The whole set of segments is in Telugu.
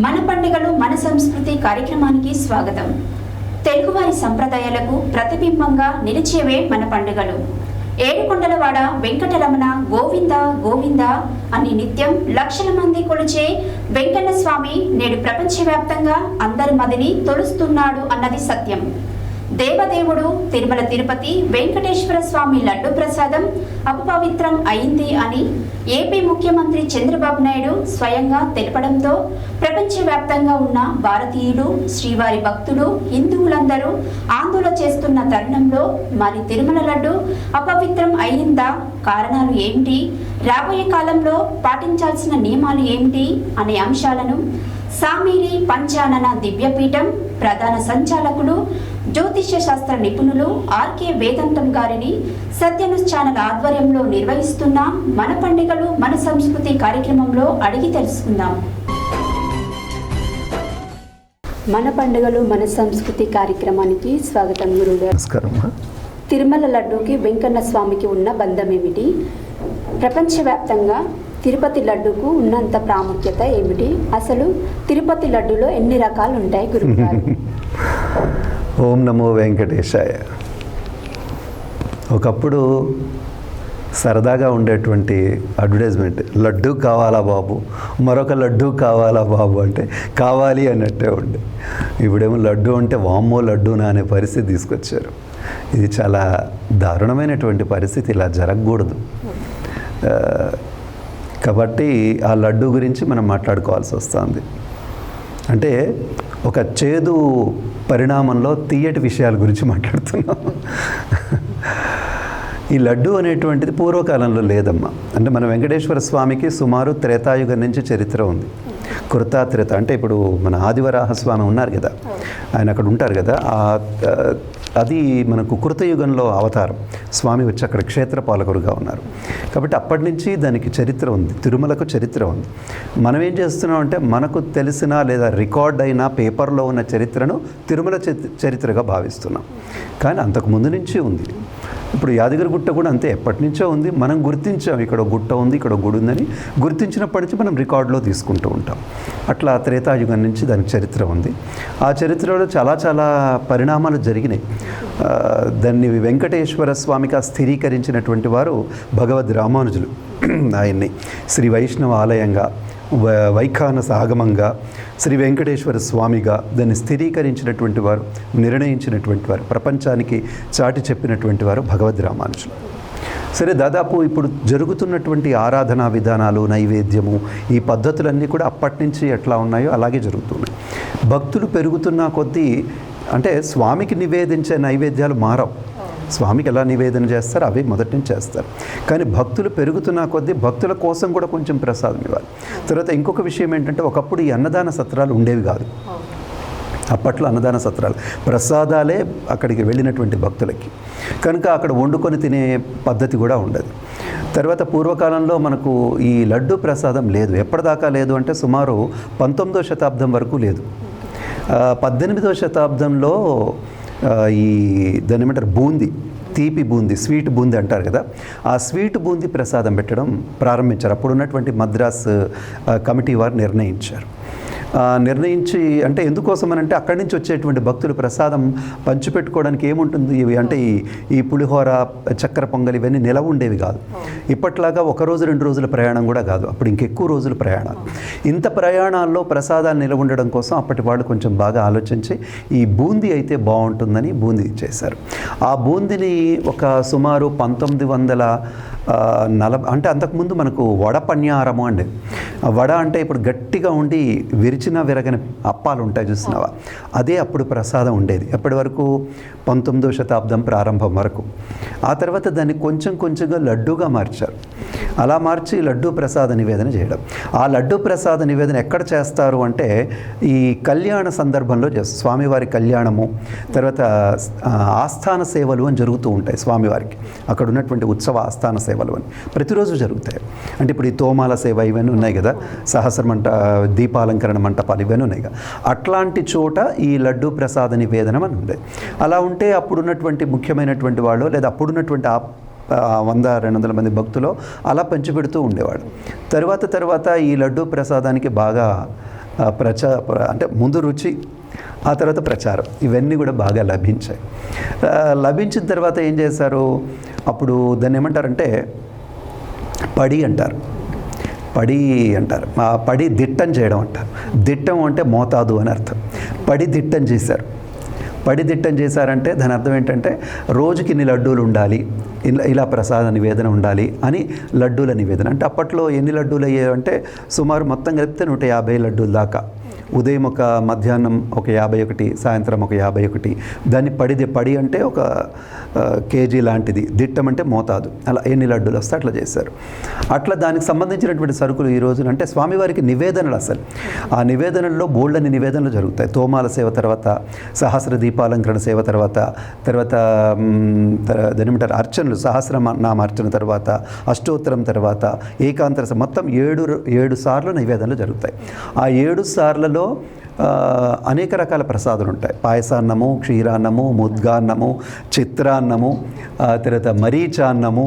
మన పండుగలు మన సంస్కృతి కార్యక్రమానికి స్వాగతం. తెలుగువారి సంప్రదాయాలకు ప్రతిబింబంగా నిలిచేవే మన పండుగలు. ఏడుకొండలవాడ వెంకటరమణ గోవింద గోవింద అని నిత్యం లక్షల మంది కొలిచే వెంకన్న స్వామి నేడు ప్రపంచవ్యాప్తంగా అందరి మదిని తొలుస్తున్నాడు అన్నది సత్యం. దేవదేవుడు తిరుమల తిరుపతి వెంకటేశ్వర స్వామి లడ్డు ప్రసాదం అపవిత్రం అయింది అని ఏపీ ముఖ్యమంత్రి చంద్రబాబు నాయుడు స్వయంగా తెలపడంతో ప్రపంచవ్యాప్తంగా ఉన్న భారతీయులు, శ్రీవారి భక్తులు, హిందువులందరూ ఆందోళన చేస్తున్న తరుణంలో మరి తిరుమల లడ్డు అపవిత్రం అయిందా? కారణాలు ఏమిటి? రాబోయే కాలంలో పాటించాల్సిన నియమాలు ఏమిటి అనే అంశాలను సామీరి పంచానన దివ్యపీఠం ప్రధాన సంచాలకులు జ్యోతిష్య శాస్త్ర నిపుణులు ఆర్కే వేదాంతం గారిని సత్యన్యూస్ ఛానల్ ఆధ్వర్యంలో నిర్వహిస్తున్న మన పండుగలు మన సంస్కృతి కార్యక్రమంలో అడిగి తెలుసుకుందాం. మన పండుగలు మన సంస్కృతి కార్యక్రమానికి స్వాగతం గురుగారు. నమస్కారం. తిరుమల లడ్డూకి వెంకన్న స్వామికి ఉన్న బంధం ఏమిటి? ప్రపంచవ్యాప్తంగా తిరుపతి లడ్డూకు ఉన్నంత ప్రాముఖ్యత ఏమిటి? అసలు తిరుపతి లడ్డూలో ఎన్ని రకాలు ఉంటాయి గురుగారు? ఓం నమో వెంకటేశాయ. ఒకప్పుడు సరదాగా ఉండేటువంటి అడ్వర్టైజ్మెంట్, లడ్డూ కావాలా బాబు, మరొక లడ్డూ కావాలా బాబు అంటే కావాలి అన్నట్టే ఉండే. ఇప్పుడేమో లడ్డు అంటే వామ్మో లడ్డూనా అనే పరిస్థితి తీసుకొచ్చారు. ఇది చాలా దారుణమైనటువంటి పరిస్థితి, ఇలా జరగకూడదు. కాబట్టి ఆ లడ్డు గురించి మనం మాట్లాడుకోవాల్సి వస్తుంది. అంటే ఒక చేదు పరిణామంలో తీయటి విషయాల గురించి మాట్లాడుతున్నాం. ఈ లడ్డు అనేటువంటిది పూర్వకాలంలో లేదమ్మా. అంటే మన వెంకటేశ్వర స్వామికి సుమారు త్రేతాయుగం నుంచి చరిత్ర ఉంది. కృతాత్రేత అంటే ఇప్పుడు మన ఆదివరాహ స్వామి ఉన్నారు కదా, ఆయన అక్కడ ఉంటారు కదా, అది మనకు కృతయుగంలో అవతారం. స్వామి వచ్చి అక్కడ క్షేత్ర పాలకురుగా ఉన్నారు. కాబట్టి అప్పటి నుంచి దానికి చరిత్ర ఉంది, తిరుమలకు చరిత్ర ఉంది. మనం ఏం చేస్తున్నాం అంటే మనకు తెలిసిన లేదా రికార్డ్ అయిన పేపర్లో ఉన్న చరిత్రను తిరుమల చరిత్రగా భావిస్తున్నాం. కానీ అంతకు ముందు నుంచి ఉంది. ఇప్పుడు యాదగిరి గుట్ట కూడా అంతే, ఎప్పటి నుంచో ఉంది. మనం గుర్తించాం, ఇక్కడ గుట్ట ఉంది, ఇక్కడ గుడి ఉందని గుర్తించినప్పటి నుంచి మనం రికార్డులో తీసుకుంటూ ఉంటాం. అట్లా త్రేతాయుగం నుంచి దానికి చరిత్ర ఉంది. ఆ చరిత్రలో చాలా పరిణామాలు జరిగినాయి. దాన్ని వెంకటేశ్వర స్వామిగా స్థిరీకరించినటువంటి వారు భగవద్ రామానుజులు. ఆయన్ని శ్రీ వైష్ణవ ఆలయంగా, వైఖానస ఆగమంగా, శ్రీ వెంకటేశ్వర స్వామిగా దాన్ని స్థిరీకరించినటువంటి వారు, నిర్ణయించినటువంటి వారు, ప్రపంచానికి చాటి చెప్పినటువంటి వారు భగవద్ రామానుజులు. సరే, దాదాపు ఇప్పుడు జరుగుతున్నటువంటి ఆరాధనా విధానాలు, నైవేద్యము, ఈ పద్ధతులన్నీ కూడా అప్పటి నుంచి ఎట్లా ఉన్నాయో అలాగే జరుగుతున్నాయి. భక్తులు పెరుగుతున్న కొద్దీ అంటే స్వామికి నివేదించే నైవేద్యాలు మారవు. స్వామికి ఎలా నివేదన చేస్తారు అవే మొదటి నుంచి చేస్తారు. కానీ భక్తులు పెరుగుతున్న కొద్దీ భక్తుల కోసం కూడా కొంచెం ప్రసాదం ఇవ్వాలి. తర్వాత ఇంకొక విషయం ఏంటంటే, ఒకప్పుడు ఈ అన్నదాన సత్రాలు ఉండేవి కాదు. అప్పట్లో అన్నదాన సత్రాలు ప్రసాదాలే అక్కడికి వెళ్ళినటువంటి భక్తులకి, కనుక అక్కడ వండుకొని తినే పద్ధతి కూడా ఉండదు. తర్వాత పూర్వకాలంలో మనకు ఈ లడ్డు ప్రసాదం లేదు. ఎప్పటిదాకా లేదు అంటే సుమారు 19వ శతాబ్దం వరకు లేదు. 18వ శతాబ్దంలో ఈ దాన్ని ఏమంటారు, బూందీ, తీపి బూందీ, స్వీట్ బూందీ అంటారు కదా, ఆ స్వీట్ బూందీ ప్రసాదం పెట్టడం ప్రారంభించారు. అప్పుడు ఉన్నటువంటి మద్రాస్ కమిటీ వారు నిర్ణయించారు. నిర్ణయించి అంటే ఎందుకోసం అని అంటే అక్కడి నుంచి వచ్చేటువంటి భక్తులు ప్రసాదం పంచిపెట్టుకోవడానికి ఏముంటుంది, ఇవి అంటే ఈ పులిహోర, చక్కెర పొంగలి ఇవన్నీ నిలవ ఉండేవి కాదు. ఇప్పట్లాగా 1 రోజు 2 రోజుల ప్రయాణం కూడా కాదు, అప్పుడు ఇంకెక్కువ రోజులు ప్రయాణాలు. ఇంత ప్రయాణాల్లో ప్రసాదాలు నిలవ ఉండడం కోసం అప్పటి వాళ్ళు కొంచెం బాగా ఆలోచించి ఈ బూందీ అయితే బాగుంటుందని బూందీ చేశారు. ఆ బూందీని ఒక సుమారు 1940 అంటే అంతకుముందు మనకు వడ పణ్యారము అండి. వడ అంటే ఇప్పుడు గట్టిగా ఉండి విరిచిన విరగని అప్పాలు ఉంటాయి చూస్తున్నావా, అదే అప్పుడు ప్రసాదం ఉండేది. ఎప్పటి వరకు 19వ శతాబ్దం ప్రారంభం వరకు. ఆ తర్వాత దాన్ని కొంచెంగా లడ్డూగా మార్చారు. అలా మార్చి లడ్డూ ప్రసాద నివేదన చేయడం. ఆ లడ్డూ ప్రసాద నివేదన ఎక్కడ చేస్తారు అంటే ఈ కళ్యాణ సందర్భంలో చేస్తారు. స్వామివారి కళ్యాణము, తర్వాత ఆస్థాన సేవలు అని జరుగుతూ ఉంటాయి స్వామివారికి. అక్కడ ఉన్నటువంటి ఉత్సవ ఆస్థాన సేవలు అని ప్రతిరోజు జరుగుతాయి. అంటే ఇప్పుడు ఈ తోమాల సేవ ఇవన్నీ ఉన్నాయి కదా, సహస్రమంట, దీపాలంకరణ మంటపాలు ఇవన్నీ ఉన్నాయి కదా, అట్లాంటి చోట ఈ లడ్డూ ప్రసాద నివేదనం అని ఉండేది. అలా ఉంటే అప్పుడున్నటువంటి ముఖ్యమైనటువంటి వాళ్ళు లేదా అప్పుడున్నటువంటి 100-200 మంది భక్తులు అలా పంచిపెడుతూ ఉండేవాడు. తర్వాత ఈ లడ్డూ ప్రసాదానికి బాగా అంటే ముందు రుచి, ఆ తర్వాత ప్రచారం, ఇవన్నీ కూడా బాగా లభించాయి. లభించిన తర్వాత ఏం చేశారు, అప్పుడు దాన్ని ఏమంటారంటే పడి అంటారు. ఆ పడి దిట్టం చేయడం అంటారు. దిట్టం అంటే మోతాదు అని అర్థం. పడి దిట్టం చేశారు. పడి దిట్టం చేశారంటే దాని అర్థం ఏంటంటే రోజుకి ఇన్ని లడ్డూలు ఉండాలి, ఇలా ప్రసాద నివేదన ఉండాలి అని లడ్డూల నివేదన. అంటే అప్పట్లో ఎన్ని లడ్డూలు అయ్యాయంటే సుమారు మొత్తం కలిపితే 150 లడ్డూల దాకా. ఉదయం ఒక, మధ్యాహ్నం ఒక 51, సాయంత్రం ఒక 51. దాన్ని పడి అంటే ఒక కేజీ లాంటిది, దిట్టం అంటే మోతాదు, అలా ఎన్ని లడ్డూలు వస్తే అట్లా చేశారు. అట్లా దానికి సంబంధించినటువంటి సరుకులు ఈ రోజున అంటే స్వామివారికి నివేదనలు, అసలు ఆ నివేదనల్లో బోల్డని నివేదనలు జరుగుతాయి. తోమాల సేవ తర్వాత, సహస్ర దీపాలంకరణ సేవ తర్వాత దాని ఏమంటారు అర్చనలు, సహస్రనామ అర్చన తర్వాత, అష్టోత్తరం తర్వాత, ఏకాంతర, మొత్తం 7 సార్లు నివేదనలు జరుగుతాయి. ఆ 7 సార్లలో అనేక రకాల ప్రసాదాలు ఉంటాయి. పాయసాన్నము, క్షీరాన్నము, ముద్గాన్నము, చిత్రాన్నము, తర్వాత మరీచాన్నము,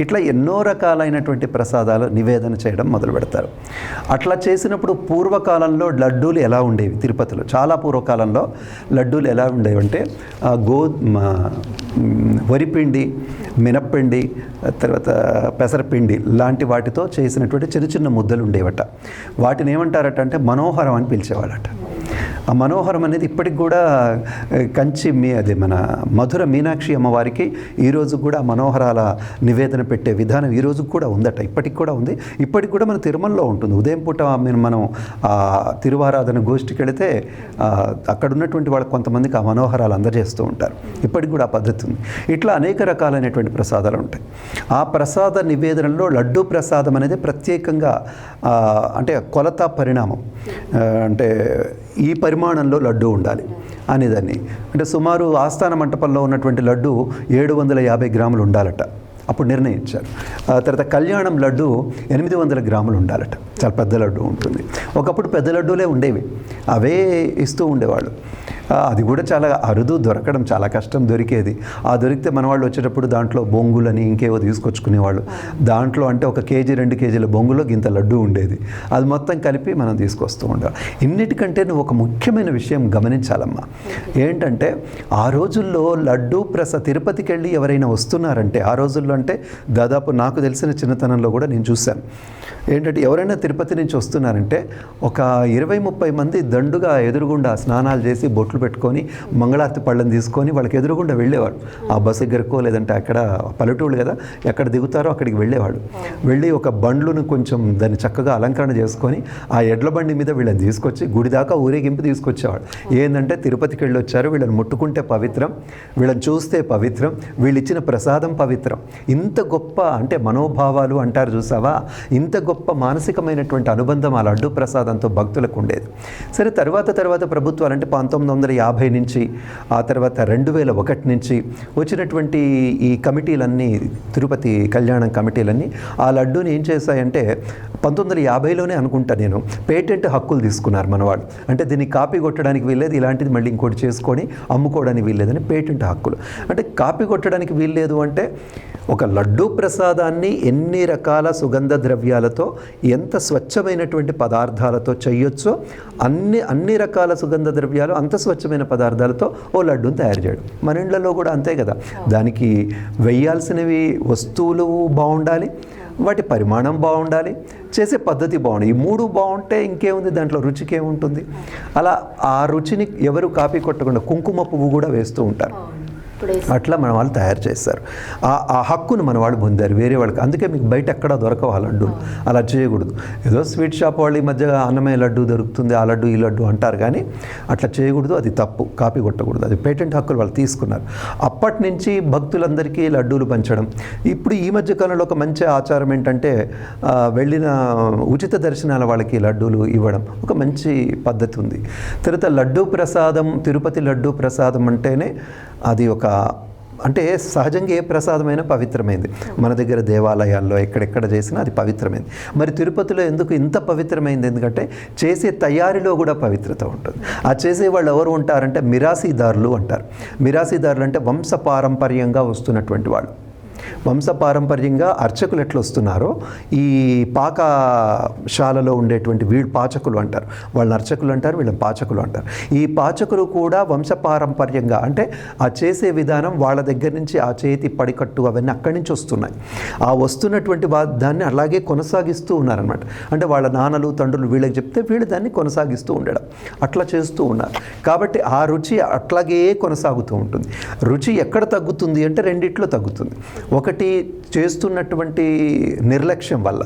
ఇట్లా ఎన్నో రకాలైనటువంటి ప్రసాదాలు నివేదన చేయడం మొదలు పెడతారు. అట్లా చేసినప్పుడు పూర్వకాలంలో లడ్డూలు ఎలా ఉండేవి తిరుపతిలో, చాలా పూర్వకాలంలో లడ్డూలు ఎలా ఉండేవంటే వరిపిండి, మినప్పిండి, తర్వాత పెసరపిండి లాంటి వాటితో చేసినటువంటి చిన్న చిన్న ముద్దలు ఉండేవట. వాటిని ఏమంటారట అంటే మనోహరం అని పిలిచేవాళ్ళట. ఆ మనోహరం అనేది ఇప్పటికి కూడా కంచి అది మన మధుర మీనాక్షి అమ్మవారికి ఈరోజు కూడా మనోహరాల నివేదన పెట్టే విధానం ఈరోజు కూడా ఉందట. ఇప్పటికి కూడా ఉంది. ఇప్పటికి కూడా మన తిరుమలలో ఉంటుంది. ఉదయం పూట మనం తిరువారాధన గోష్ఠికి వెళితే అక్కడ ఉన్నటువంటి వాళ్ళకి కొంతమందికి ఆ మనోహరాలు అందజేస్తూ ఉంటారు. ఇప్పటికి కూడా ఆ పద్ధతి ఉంది. ఇట్లా అనేక రకాలైనటువంటి ప్రసాదాలు ఉంటాయి. ఆ ప్రసాద నివేదనలో లడ్డూ ప్రసాదం అనేది ప్రత్యేకంగా అంటే కొలత పరిణామం, అంటే ఈ పరిమాణంలో లడ్డు ఉండాలి అనేదాన్ని. అంటే సుమారు ఆస్థాన మంటపంలో ఉన్నటువంటి లడ్డు 750 గ్రాములు ఉండాలట, అప్పుడు నిర్ణయించారు. తర్వాత కళ్యాణం లడ్డు 800 గ్రాములు ఉండాలట, చాలా పెద్ద లడ్డు ఉంటుంది. ఒకప్పుడు పెద్ద లడ్డూలే ఉండేవి, అవే ఇస్తూ ఉండేవాళ్ళు. అది కూడా చాలా అరుదు, దొరకడం చాలా కష్టం, దొరికేది. ఆ దొరికితే మన వాళ్ళు వచ్చేటప్పుడు దాంట్లో బొంగులని ఇంకేవో తీసుకొచ్చుకునేవాళ్ళు. దాంట్లో అంటే 1 కేజీ 2 కేజీల బొంగులో ఇంత లడ్డు ఉండేది. అది మొత్తం కలిపి మనం తీసుకొస్తూ ఉండాలి. ఇన్నిటికంటే నువ్వు ఒక ముఖ్యమైన విషయం గమనించాలమ్మా. ఏంటంటే ఆ రోజుల్లో లడ్డు తిరుపతికి వెళ్ళి ఎవరైనా వస్తున్నారంటే, ఆ రోజుల్లో అంటే దాదాపు నాకు తెలిసిన చిన్నతనంలో కూడా నేను చూశాను. ఏంటంటే ఎవరైనా తిరుపతి నుంచి వస్తున్నారంటే ఒక 20-30 మంది దండుగా ఎదురుగుండా స్నానాలు చేసి బొట్లు పెట్టుకొని మంగళారతి పళ్ళని తీసుకొని వాళ్ళకి ఎదురుగుండా వెళ్ళేవాడు. ఆ బస్సు దగ్గరకో లేదంటే అక్కడ పల్లెటూళ్ళు కదా, ఎక్కడ దిగుతారో అక్కడికి వెళ్ళేవాడు. వెళ్ళి ఒక బండ్లను కొంచెం దాన్ని చక్కగా అలంకరణ చేసుకొని ఆ ఎడ్ల బండి మీద వీళ్ళని తీసుకొచ్చి గుడి దాకా ఊరేగింపు తీసుకొచ్చేవాడు. ఏంటంటే తిరుపతికి వెళ్ళి వచ్చారు, వీళ్ళని ముట్టుకుంటే పవిత్రం, వీళ్ళని చూస్తే పవిత్రం, వీళ్ళు ఇచ్చిన ప్రసాదం పవిత్రం. ఇంత గొప్ప అంటే మనోభావాలు అంటారు చూసావా, ఇంత గొప్ప మానసికమైనటువంటి అనుబంధం ఆ లడ్డు ప్రసాదంతో భక్తులకు ఉండేది. సరే తర్వాత ప్రభుత్వాలు అంటే 1950 నుంచి ఆ తర్వాత 2001 నుంచి వచ్చినటువంటి ఈ కమిటీలన్నీ, తిరుపతి కళ్యాణం కమిటీలన్నీ ఆ లడ్డూని ఏం చేశాయంటే 1950లోనే అనుకుంటా నేను పేటెంట్ హక్కులు తీసుకున్నారు మనవాళ్ళు. అంటే దీన్ని కాపీ కొట్టడానికి వీల్లేదు, ఇలాంటిది మళ్ళీ ఇంకోటి చేసుకొని అమ్ముకోవడానికి వీల్లేదని పేటెంట్ హక్కులు. అంటే కాపీ కొట్టడానికి వీల్లేదు అంటే ఒక లడ్డూ ప్రసాదాన్ని ఎన్ని రకాల సుగంధ ద్రవ్యాలతో, ఎంత స్వచ్ఛమైనటువంటి పదార్థాలతో చేయొచ్చో అన్ని రకాల సుగంధ ద్రవ్యాలు, అంత స్వచ్ఛమైన పదార్థాలతో ఓ లడ్డూని తయారు చేయడం. మన ఇండ్లలో కూడా అంతే కదా, దానికి వేయాల్సినవి వస్తువులు బాగుండాలి, వాటి పరిమాణం బాగుండాలి, చేసే పద్ధతి బాగుండాలి. ఈ 3 బాగుంటే ఇంకేముంది, దాంట్లో రుచికి ఏముంటుంది. అలా ఆ రుచిని ఎవరు కాపీ కొట్టకుండా కుంకుమ పువ్వు కూడా వేస్తూ ఉంటారు. అట్లా మన వాళ్ళు తయారు చేస్తారు. ఆ హక్కును మన వాళ్ళు పొందారు వేరే వాళ్ళకి. అందుకే మీకు బయట ఎక్కడా దొరకవు ఆ లడ్డూలు. అలా చేయకూడదు. ఏదో స్వీట్ షాప్ వాళ్ళు ఈ మధ్య అన్నమయ్య లడ్డు దొరుకుతుంది, ఆ లడ్డు ఈ లడ్డు అంటారు, కానీ అట్లా చేయకూడదు, అది తప్పు. కాపీ కొట్టకూడదు, అది పేటెంట్ హక్కులు వాళ్ళు తీసుకున్నారు. అప్పటి నుంచి భక్తులందరికీ లడ్డూలు పంచడం. ఇప్పుడు ఈ మధ్య కాలంలో ఒక మంచి ఆచారం ఏంటంటే వెళ్ళిన ఉచిత దర్శనాల వాళ్ళకి లడ్డూలు ఇవ్వడం ఒక మంచి పద్ధతి ఉంది. తర్వాత లడ్డూ ప్రసాదం, తిరుపతి లడ్డూ ప్రసాదం అంటేనే అది ఒక అంటే సహజంగా ఏ ప్రసాదమైనా పవిత్రమైంది. మన దగ్గర దేవాలయాల్లో ఎక్కడెక్కడ చేసినా అది పవిత్రమైంది. మరి తిరుపతిలో ఎందుకు ఇంత పవిత్రమైంది? ఎందుకంటే చేసే తయారీలో కూడా పవిత్రత ఉంటుంది. ఆ చేసే వాళ్ళు ఎవరు ఉంటారంటే మిరాసీదారులు అంటారు. మిరాసీదారులు అంటే వంశపారంపర్యంగా వస్తున్నటువంటి వాళ్ళు. వంశపారంపర్యంగా అర్చకులు ఎట్లా వస్తున్నారో ఈ పాకశాలలో ఉండేటువంటి వీళ్ళు పాచకులు అంటారు, వాళ్ళని అర్చకులు అంటారు, వీళ్ళని పాచకులు అంటారు. ఈ పాచకులు కూడా వంశపారంపర్యంగా అంటే ఆ చేసే విధానం వాళ్ళ దగ్గర నుంచి ఆ చేతి పడికట్టు అవన్నీ అక్కడి నుంచి వస్తున్నాయి. ఆ వస్తున్నటువంటి దాన్ని అలాగే కొనసాగిస్తూ ఉన్నారనమాట. అంటే వాళ్ళ నాన్నలు తండ్రులు వీళ్ళకి చెప్తే వీళ్ళు దాన్ని కొనసాగిస్తూ ఉండడం అట్లా చేస్తూ ఉన్నారు. కాబట్టి ఆ రుచి అట్లాగే కొనసాగుతూ ఉంటుంది. రుచి ఎక్కడ తగ్గుతుంది అంటే రెండిట్లో తగ్గుతుంది. ఒకటి చేస్తున్నటువంటి నిర్లక్ష్యం వల్ల,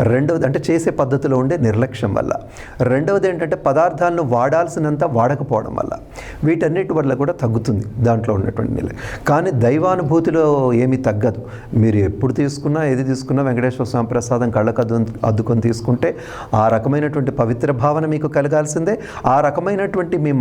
రెండవది అంటే చేసే పద్ధతిలో ఉండే నిర్లక్ష్యం వల్ల, రెండవది ఏంటంటే పదార్థాలను వాడాల్సినంత వాడకపోవడం వల్ల, వీటన్నిటి వల్ల కూడా తగ్గుతుంది దాంట్లో ఉన్నటువంటి నిల. కానీ దైవానుభూతిలో ఏమీ తగ్గదు. మీరు ఎప్పుడు తీసుకున్నా ఏది తీసుకున్నా వెంకటేశ్వర స్వామి ప్రసాదం కళ్ళకు అద్దుకొని తీసుకుంటే ఆ రకమైనటువంటి పవిత్ర భావన మీకు కలగాల్సిందే, ఆ రకమైనటువంటి మీ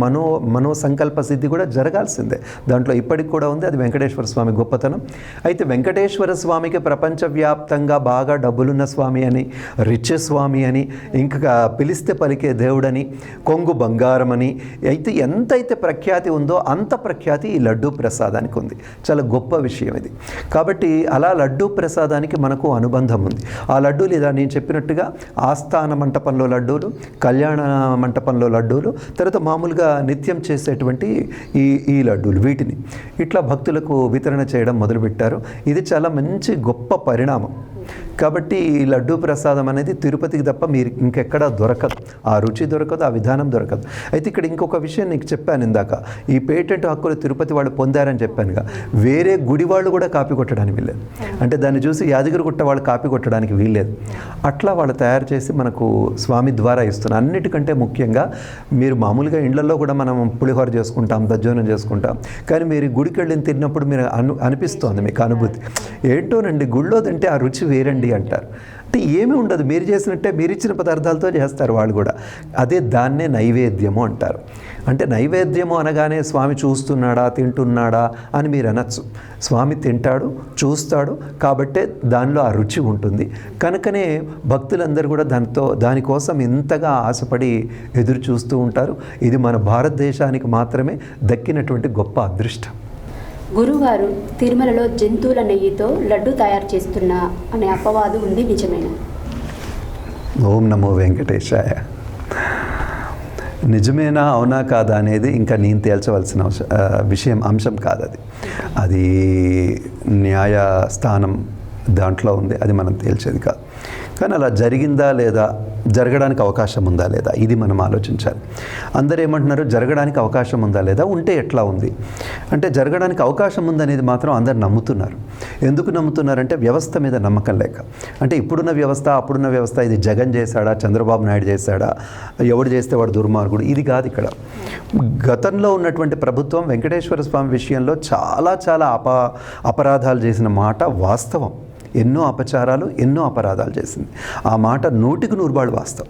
మనో సంకల్ప సిద్ధి కూడా జరగాల్సిందే. దాంట్లో ఇప్పటికి కూడా ఉంది. అది వెంకటేశ్వర స్వామి గొప్పతనం. అయితే వెంకటేశ్వర స్వామికి ప్రపంచవ్యాప్తంగా బాగా డబ్బులున్న స్వామి అని, రిచ్ స్వామి అని, ఇంకా పిలిస్తే పలికే దేవుడని, కొంగు బంగారం అని, అయితే ఎంతైతే ప్రఖ్యాతి ఉందో అంత ప్రఖ్యాతి ఈ లడ్డూ ప్రసాదానికి ఉంది. చాలా గొప్ప విషయం ఇది. కాబట్టి అలా లడ్డూ ప్రసాదానికి మనకు అనుబంధం ఉంది. ఆ లడ్డూ లేదా నేను చెప్పినట్టుగా ఆస్థాన మంటపంలో లడ్డూలు, కళ్యాణ మంటపంలో లడ్డూలు, తర్వాత మామూలుగా నిత్యం చేసేటువంటి ఈ లడ్డూలు, వీటిని ఇట్లా భక్తులకు వితరణ చేయడం మొదలుపెట్టారు. ఇది చాలా మంచి గొప్ప పరిణామం. కాబట్టి ఈ లడ్డూ ప్రసాదం అనేది తిరుపతికి తప్ప మీరు ఇంకెక్కడా దొరకదు. ఆ రుచి దొరకదు, ఆ విధానం దొరకదు. అయితే ఇక్కడ ఇంకొక విషయం నీకు చెప్పాను ఇందాక, ఈ పేటెంట్ హక్కులు తిరుపతి వాళ్ళు పొందారని చెప్పానుగా, వేరే గుడి వాళ్ళు కూడా కాపీ కొట్టడానికి వీల్లేదు. అంటే దాన్ని చూసి యాదగిరిగుట్ట వాళ్ళు కాపీ కొట్టడానికి వీల్లేదు. అట్లా వాళ్ళు తయారు చేసి మనకు స్వామి ద్వారా ఇస్తున్నారు. అన్నిటికంటే ముఖ్యంగా మీరు మామూలుగా ఇండ్లలో కూడా మనం పులిహోర చేసుకుంటాం, దజ్జోనం చేసుకుంటాం, కానీ మీరు గుడికి వెళ్ళి తిన్నప్పుడు మీరు అనిపిస్తోంది మీకు అనుభూతి ఏంటోనండి, గుళ్ళో తింటే ఆ రుచి వేరండి అంటారు. అంటే ఏమీ ఉండదు, మీరు చేసినట్టే మీరు ఇచ్చిన పదార్థాలతో చేస్తారు వాళ్ళు కూడా. అదే దాన్నే నైవేద్యము అంటారు. అంటే నైవేద్యము అనగానే స్వామి చూస్తున్నాడా తింటున్నాడా అని మీరు అనొచ్చు. స్వామి తింటాడు, చూస్తాడు, కాబట్టే దానిలో ఆ రుచి ఉంటుంది. కనుకనే భక్తులందరూ కూడా దానికోసం ఇంతగా ఆశపడి ఎదురు చూస్తూ ఉంటారు. ఇది మన భారతదేశానికి మాత్రమే దక్కినటువంటి గొప్ప అదృష్టం. గురుగారు, తిరుమలలో జంతువుల నెయ్యితో లడ్డు తయారు చేస్తున్నా అనే అపవాదు ఉంది, నిజమేనా? ఓం నమో వెంకటేశాయ. నిజమేనా అవునా కాదా అనేది ఇంకా నేను తేల్చవలసిన అంశం కాదు. అది న్యాయస్థానం దాంట్లో ఉంది, అది మనం తేల్చేది కాదు. కానీ అలా జరిగిందా లేదా, జరగడానికి అవకాశం ఉందా లేదా, ఇది మనం ఆలోచించాలి. అందరూ ఏమంటున్నారు, జరగడానికి అవకాశం ఉందా లేదా, ఉంటే ఎట్లా ఉంది అంటే జరగడానికి అవకాశం ఉందనేది మాత్రం అందరు నమ్ముతున్నారు. ఎందుకు నమ్ముతున్నారంటే వ్యవస్థ మీద నమ్మకం లేక. అంటే ఇప్పుడున్న వ్యవస్థ అప్పుడున్న వ్యవస్థ, ఇది జగన్ చేశాడా, చంద్రబాబు నాయుడు చేశాడా, ఎవడు చేస్తే వాడు దుర్మార్గుడు, ఇది కాదు. ఇక్కడ గతంలో ఉన్నటువంటి ప్రభుత్వం వెంకటేశ్వర స్వామి విషయంలో చాలా చాలా అపరాధాలు చేసిన మాట వాస్తవం. ఎన్నో అపచారాలు, ఎన్నో అపరాధాలు చేసింది. ఆ మాట 100% వాస్తవం.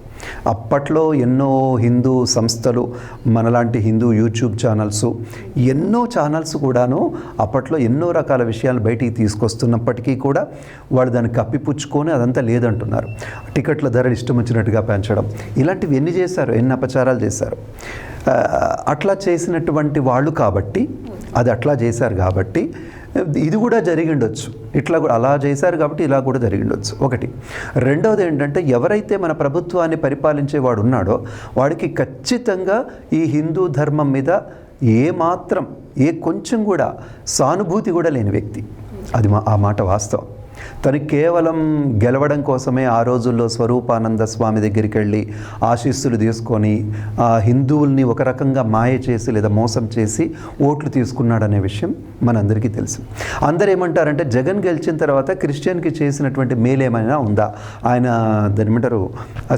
అప్పట్లో ఎన్నో హిందూ సంస్థలు, మనలాంటి హిందూ యూట్యూబ్ ఛానల్స్, ఎన్నో ఛానల్స్ కూడాను అప్పట్లో ఎన్నో రకాల విషయాలు బయటికి తీసుకొస్తున్నప్పటికీ కూడా వాళ్ళు దాన్ని కప్పిపుచ్చుకొని అదంతా లేదంటున్నారు. టికెట్ల ధరలు ఇష్టం వచ్చినట్టుగా పెంచడం, ఇలాంటివి ఎన్ని చేశారు, ఎన్ని అపచారాలు చేశారు. అట్లా చేసినటువంటి వాళ్ళు కాబట్టి, అది అట్లా చేశారు కాబట్టి ఇది కూడా జరిగిండొచ్చు. ఇట్లా కూడా అలా చేశారు కాబట్టి ఇలా కూడా జరిగిండొచ్చు. ఒకటి. రెండవది ఏంటంటే, ఎవరైతే మన ప్రభుత్వాన్ని పరిపాలించేవాడు ఉన్నాడో వాడికి ఖచ్చితంగా ఈ హిందూ ధర్మం మీద ఏమాత్రం కొంచెం కూడా సానుభూతి కూడా లేని వ్యక్తి. అది ఆ మాట వాస్తవం. తను కేవలం గెలవడం కోసమే ఆ రోజుల్లో స్వరూపానంద స్వామి దగ్గరికి వెళ్ళి ఆశీస్సులు తీసుకొని ఆ హిందువుల్ని ఒక రకంగా మాయ చేసి లేదా మోసం చేసి ఓట్లు తీసుకున్నాడనే విషయం మనందరికీ తెలుసు. అందరూ ఏమంటారంటే, జగన్ గెలిచిన తర్వాత క్రిస్టియన్కి చేసినటువంటి మేలేమైనా ఉందా, ఆయన దాని ఏమంటారు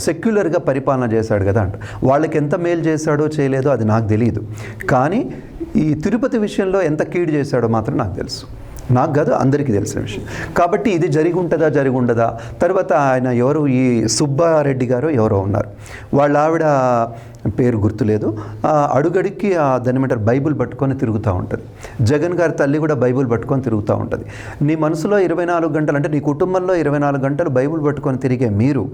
సెక్యులర్గా పరిపాలన చేశాడు కదా అంట. వాళ్ళకి ఎంత మేలు చేశాడో చేయలేదో అది నాకు తెలియదు. కానీ ఈ తిరుపతి విషయంలో ఎంత కీడు చేశాడో మాత్రం నాకు తెలుసు. నాకు కాదు, అందరికీ తెలిసిన విషయం. కాబట్టి ఇది జరిగి ఉండదా. తర్వాత ఆయన ఎవరు, ఈ సుబ్బారెడ్డి గారు ఎవరో ఉన్నారు, వాళ్ళ ఆవిడ పేరు గుర్తులేదు, అడుగడికి దాన్ని ఏమంటారు బైబుల్ పట్టుకొని తిరుగుతూ ఉంటుంది. జగన్ గారి తల్లి కూడా బైబుల్ పట్టుకొని తిరుగుతూ ఉంటుంది. నీ మనసులో 24 గంటలు అంటే నీ కుటుంబంలో 24 గంటలు బైబుల్ పట్టుకొని తిరిగే మీరు,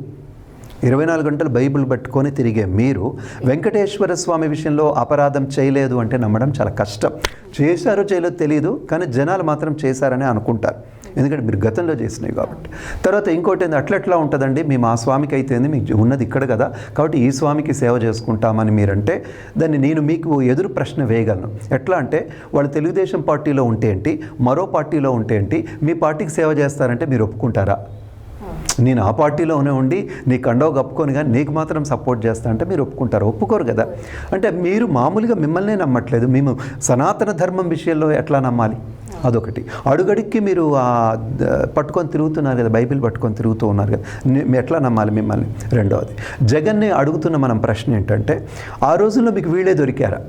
24 గంటలు బైబిల్ పట్టుకొని తిరిగే మీరు వెంకటేశ్వర స్వామి విషయంలో అపరాధం చేయలేదు అంటే నమ్మడం చాలా కష్టం. చేశారో చేయలేదో తెలియదు, కానీ జనాలు మాత్రం చేశారని అనుకుంటారు. ఎందుకంటే మీరు గతంలో చేసినాయి కాబట్టి. తర్వాత ఇంకోటి ఏంది, అట్లా ఉంటుందండి, మేము ఆ స్వామికి అయితే మీకు ఉన్నది ఇక్కడ కదా, కాబట్టి ఈ స్వామికి సేవ చేసుకుంటామని మీరంటే దాన్ని నేను మీకు ఎదురు ప్రశ్న వేయగలను. ఎట్లా అంటే వాళ్ళు తెలుగుదేశం పార్టీలో ఉంటే ఏంటి, మరో పార్టీలో ఉంటే ఏంటి, మీ పార్టీకి సేవ చేస్తారంటే మీరు ఒప్పుకుంటారా? నేను ఆ పార్టీలోనే ఉండి నీ కండవ కప్పుకొని కానీ నీకు మాత్రం సపోర్ట్ చేస్తా అంటే మీరు ఒప్పుకుంటారు? ఒప్పుకోరు కదా. అంటే మీరు మామూలుగా మిమ్మల్నే నమ్మట్లేదు, మేము సనాతన ధర్మం విషయంలో ఎట్లా నమ్మాలి? అదొకటి. అడుగడికి మీరు పట్టుకొని తిరుగుతున్నారు కదా, బైబిల్ పట్టుకొని తిరుగుతూ ఉన్నారు కదా, ఎట్లా నమ్మాలి మిమ్మల్ని? రెండవది, జగన్ని అడుగుతున్న మనం ప్రశ్న ఏంటంటే, ఆ రోజుల్లో మీకు వీళ్ళే దొరికారా?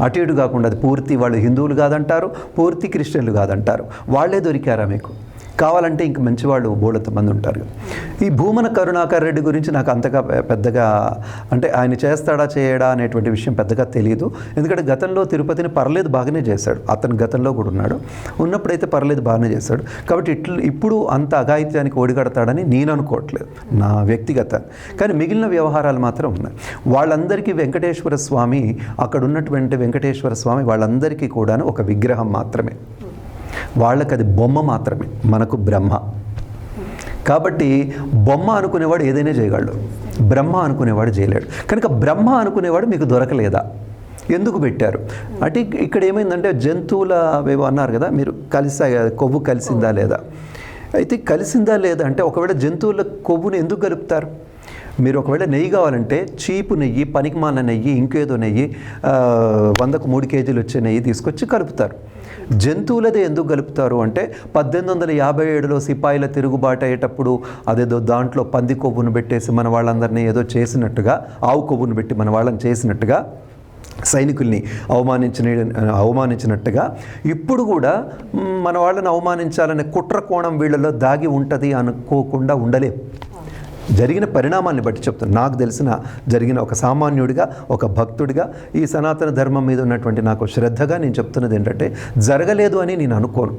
అటు ఇటు కాకుండా అది పూర్తి వాళ్ళు హిందువులు కాదంటారు, పూర్తి క్రిస్టియన్లు కాదంటారు, వాళ్ళే దొరికారా మీకు? కావాలంటే ఇంక మంచివాళ్ళు బోళ్ళంత మంది ఉంటారు. ఈ భూమన కరుణాకర్ రెడ్డి గురించి నాకు అంతగా పెద్దగా అంటే ఆయన చేస్తాడా చేయడా అనేటువంటి విషయం పెద్దగా తెలియదు. ఎందుకంటే గతంలో తిరుపతిని పర్లేదు బాగానే చేశాడు, అతను గతంలో కూడా ఉన్నప్పుడైతే పర్లేదు బాగానే చేశాడు. కాబట్టి ఇప్పుడు అంత అఘాయిత్యానికి ఒడిగడతాడని నేను అనుకోవట్లేదు, నా వ్యక్తిగత. కానీ మిగిలిన వ్యవహారాలు మాత్రం ఉన్నాయి. వాళ్ళందరికీ వెంకటేశ్వర స్వామి, అక్కడ ఉన్నటువంటి వెంకటేశ్వర స్వామి వాళ్ళందరికీ కూడా ఒక విగ్రహం మాత్రమే, వాళ్ళకి అది బొమ్మ మాత్రమే, మనకు బ్రహ్మ. కాబట్టి బొమ్మ అనుకునేవాడు ఏదైనా చేయగలడు, బ్రహ్మ అనుకునేవాడు చేయలేడు. కనుక బ్రహ్మ అనుకునేవాడు మీకు దొరకలేదా? ఎందుకు పెట్టారు అంటే ఇక్కడ ఏమైందంటే జంతువుల అవేవో అన్నారు కదా, మీరు కొవ్వు కలిసిందా లేదా? అయితే కలిసిందా లేదా అంటే ఒకవేళ జంతువుల కొవ్వుని ఎందుకు కలుపుతారు? మీరు ఒకవేళ నెయ్యి కావాలంటే చీపు నెయ్యి, పనికిమాల నెయ్యి, ఇంకేదో నెయ్యి, 100కు 3 కేజీలు వచ్చే నెయ్యి తీసుకొచ్చి కలుపుతారు. జంతువులదే ఎందుకు కలుపుతారు అంటే 1857లో సిపాయిల తిరుగుబాటు అయ్యేటప్పుడు అదేదో దాంట్లో పంది కొవ్వును పెట్టేసి మన వాళ్ళందరినీ ఏదో చేసినట్టుగా, ఆవు కొవ్వును పెట్టి మన వాళ్ళని చేసినట్టుగా, సైనికుల్ని అవమానించినట్టుగా ఇప్పుడు కూడా మన వాళ్ళని అవమానించాలనే కుట్ర కోణం వీళ్ళలో దాగి ఉంటుంది అనుకోకుండా ఉండలేం. జరిగిన పరిణామాన్ని బట్టి చెప్తాను. నాకు తెలిసిన జరిగిన ఒక సామాన్యుడిగా, ఒక భక్తుడిగా, ఈ సనాతన ధర్మం మీద ఉన్నటువంటి నాకు శ్రద్ధగా నేను చెప్తున్నది ఏంటంటే, జరగలేదు అని నేను అనుకోను,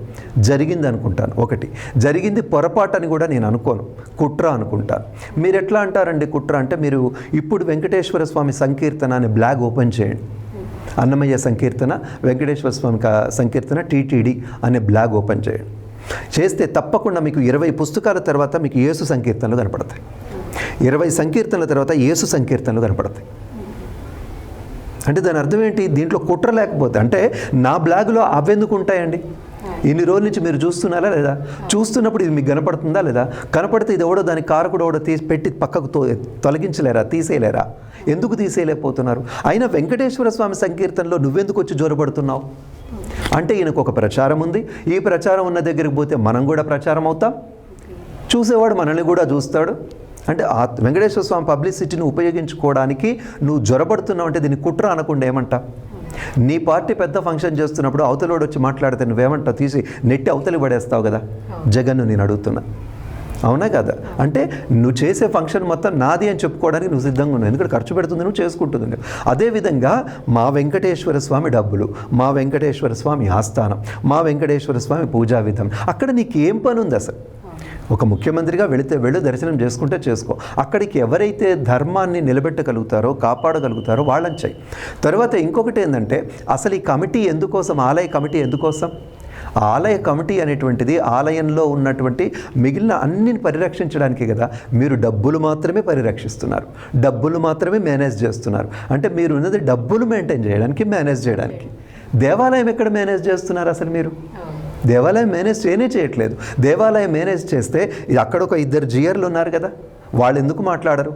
జరిగింది అనుకుంటాను. ఒకటి జరిగింది పొరపాటు అని కూడా నేను అనుకోను, కుట్ర అనుకుంటాను. మీరు ఎట్లా అంటారండి కుట్ర అంటే, మీరు ఇప్పుడు వెంకటేశ్వర స్వామి సంకీర్తన అనే బ్లాగ్ ఓపెన్ చేయండి, అన్నమయ్య సంకీర్తన, వెంకటేశ్వర స్వామి సంకీర్తన టీటీడీ అనే బ్లాగ్ ఓపెన్ చేయండి. చేస్తే తప్పకుండా మీకు 20 పుస్తకాల తర్వాత మీకు యేసు సంకీర్తనలు కనపడతాయి, 20 సంకీర్తనల తర్వాత యేసు సంకీర్తనలు కనపడతాయి. అంటే దాని అర్థం ఏంటి? దీంట్లో కుట్ర లేకపోతే అంటే నా బ్లాగులో అవెందుకు ఉంటాయండి? ఇన్ని రోజుల నుంచి మీరు చూస్తున్నారా లేదా? చూస్తున్నప్పుడు ఇది మీకు కనపడుతుందా లేదా? కనపడితే ఇది ఎవడో దాని కారకుడు ఎవడో పెట్టి పక్కకు తొలగించలేరా, తీసేయలేరా? ఎందుకు తీసేయలేకపోతున్నారు? అయినా వెంకటేశ్వర స్వామి సంకీర్తనలో నువ్వెందుకు వచ్చి జోరబడుతున్నావు అంటే, ఈయనకు ఒక ప్రచారం ఉంది, ఈ ప్రచారం ఉన్న దగ్గరికి పోతే మనం కూడా ప్రచారం అవుతాం, చూసేవాడు మనల్ని కూడా చూస్తాడు. అంటే ఆ వెంకటేశ్వర స్వామి పబ్లిసిటీని ఉపయోగించుకోవడానికి నువ్వు జ్వరపడుతున్నావు అంటే దీన్ని కుట్ర అనకుండా ఏమంటా? నీ పార్టీ పెద్ద ఫంక్షన్ చేస్తున్నప్పుడు అవతలోడు వచ్చి మాట్లాడితే నువ్వేమంటావు? తీసి నెట్టి అవతలి పడేస్తావు కదా. జగన్ను నేను అడుగుతున్నా, అవునా కదా? అంటే నువ్వు చేసే ఫంక్షన్ మొత్తం నాది అని చెప్పుకోవడానికి నువ్వు సిద్ధంగా ఉన్నావు, ఎందుకంటే ఖర్చు పెడుతుంది నువ్వు, చేసుకుంటుంది. అదేవిధంగా మా వెంకటేశ్వర స్వామి డబ్బులు, మా వెంకటేశ్వర స్వామి ఆస్థానం, మా వెంకటేశ్వర స్వామి పూజా విధం, అక్కడ నీకు ఏం పని ఉంది అసలు? ఒక ముఖ్యమంత్రిగా వెళ్ళు, దర్శనం చేసుకుంటే చేసుకో. అక్కడికి ఎవరైతే ధర్మాన్ని నిలబెట్టగలుగుతారో, కాపాడగలుగుతారో వాళ్ళని చెయ్యి. తర్వాత ఇంకొకటి ఏంటంటే, అసలు ఈ కమిటీ ఎందుకోసం, ఆలయ కమిటీ ఎందుకోసం? ఆలయ కమిటీ అనేటువంటిది ఆలయంలో ఉన్నటువంటి మిగిలిన అన్నిని పరిరక్షించడానికి కదా. మీరు డబ్బులు మాత్రమే పరిరక్షిస్తున్నారు, డబ్బులు మాత్రమే మేనేజ్ చేస్తున్నారు. అంటే మీరు ఉన్నది డబ్బులు మెయింటైన్ చేయడానికి, మేనేజ్ చేయడానికి. దేవాలయం ఎక్కడ మేనేజ్ చేస్తున్నారు అసలు? మీరు దేవాలయం మేనేజ్ చేయట్లేదు. దేవాలయం మేనేజ్ చేస్తే అక్కడ ఒక 2 జియర్లు ఉన్నారు కదా, వాళ్ళు ఎందుకు మాట్లాడరు?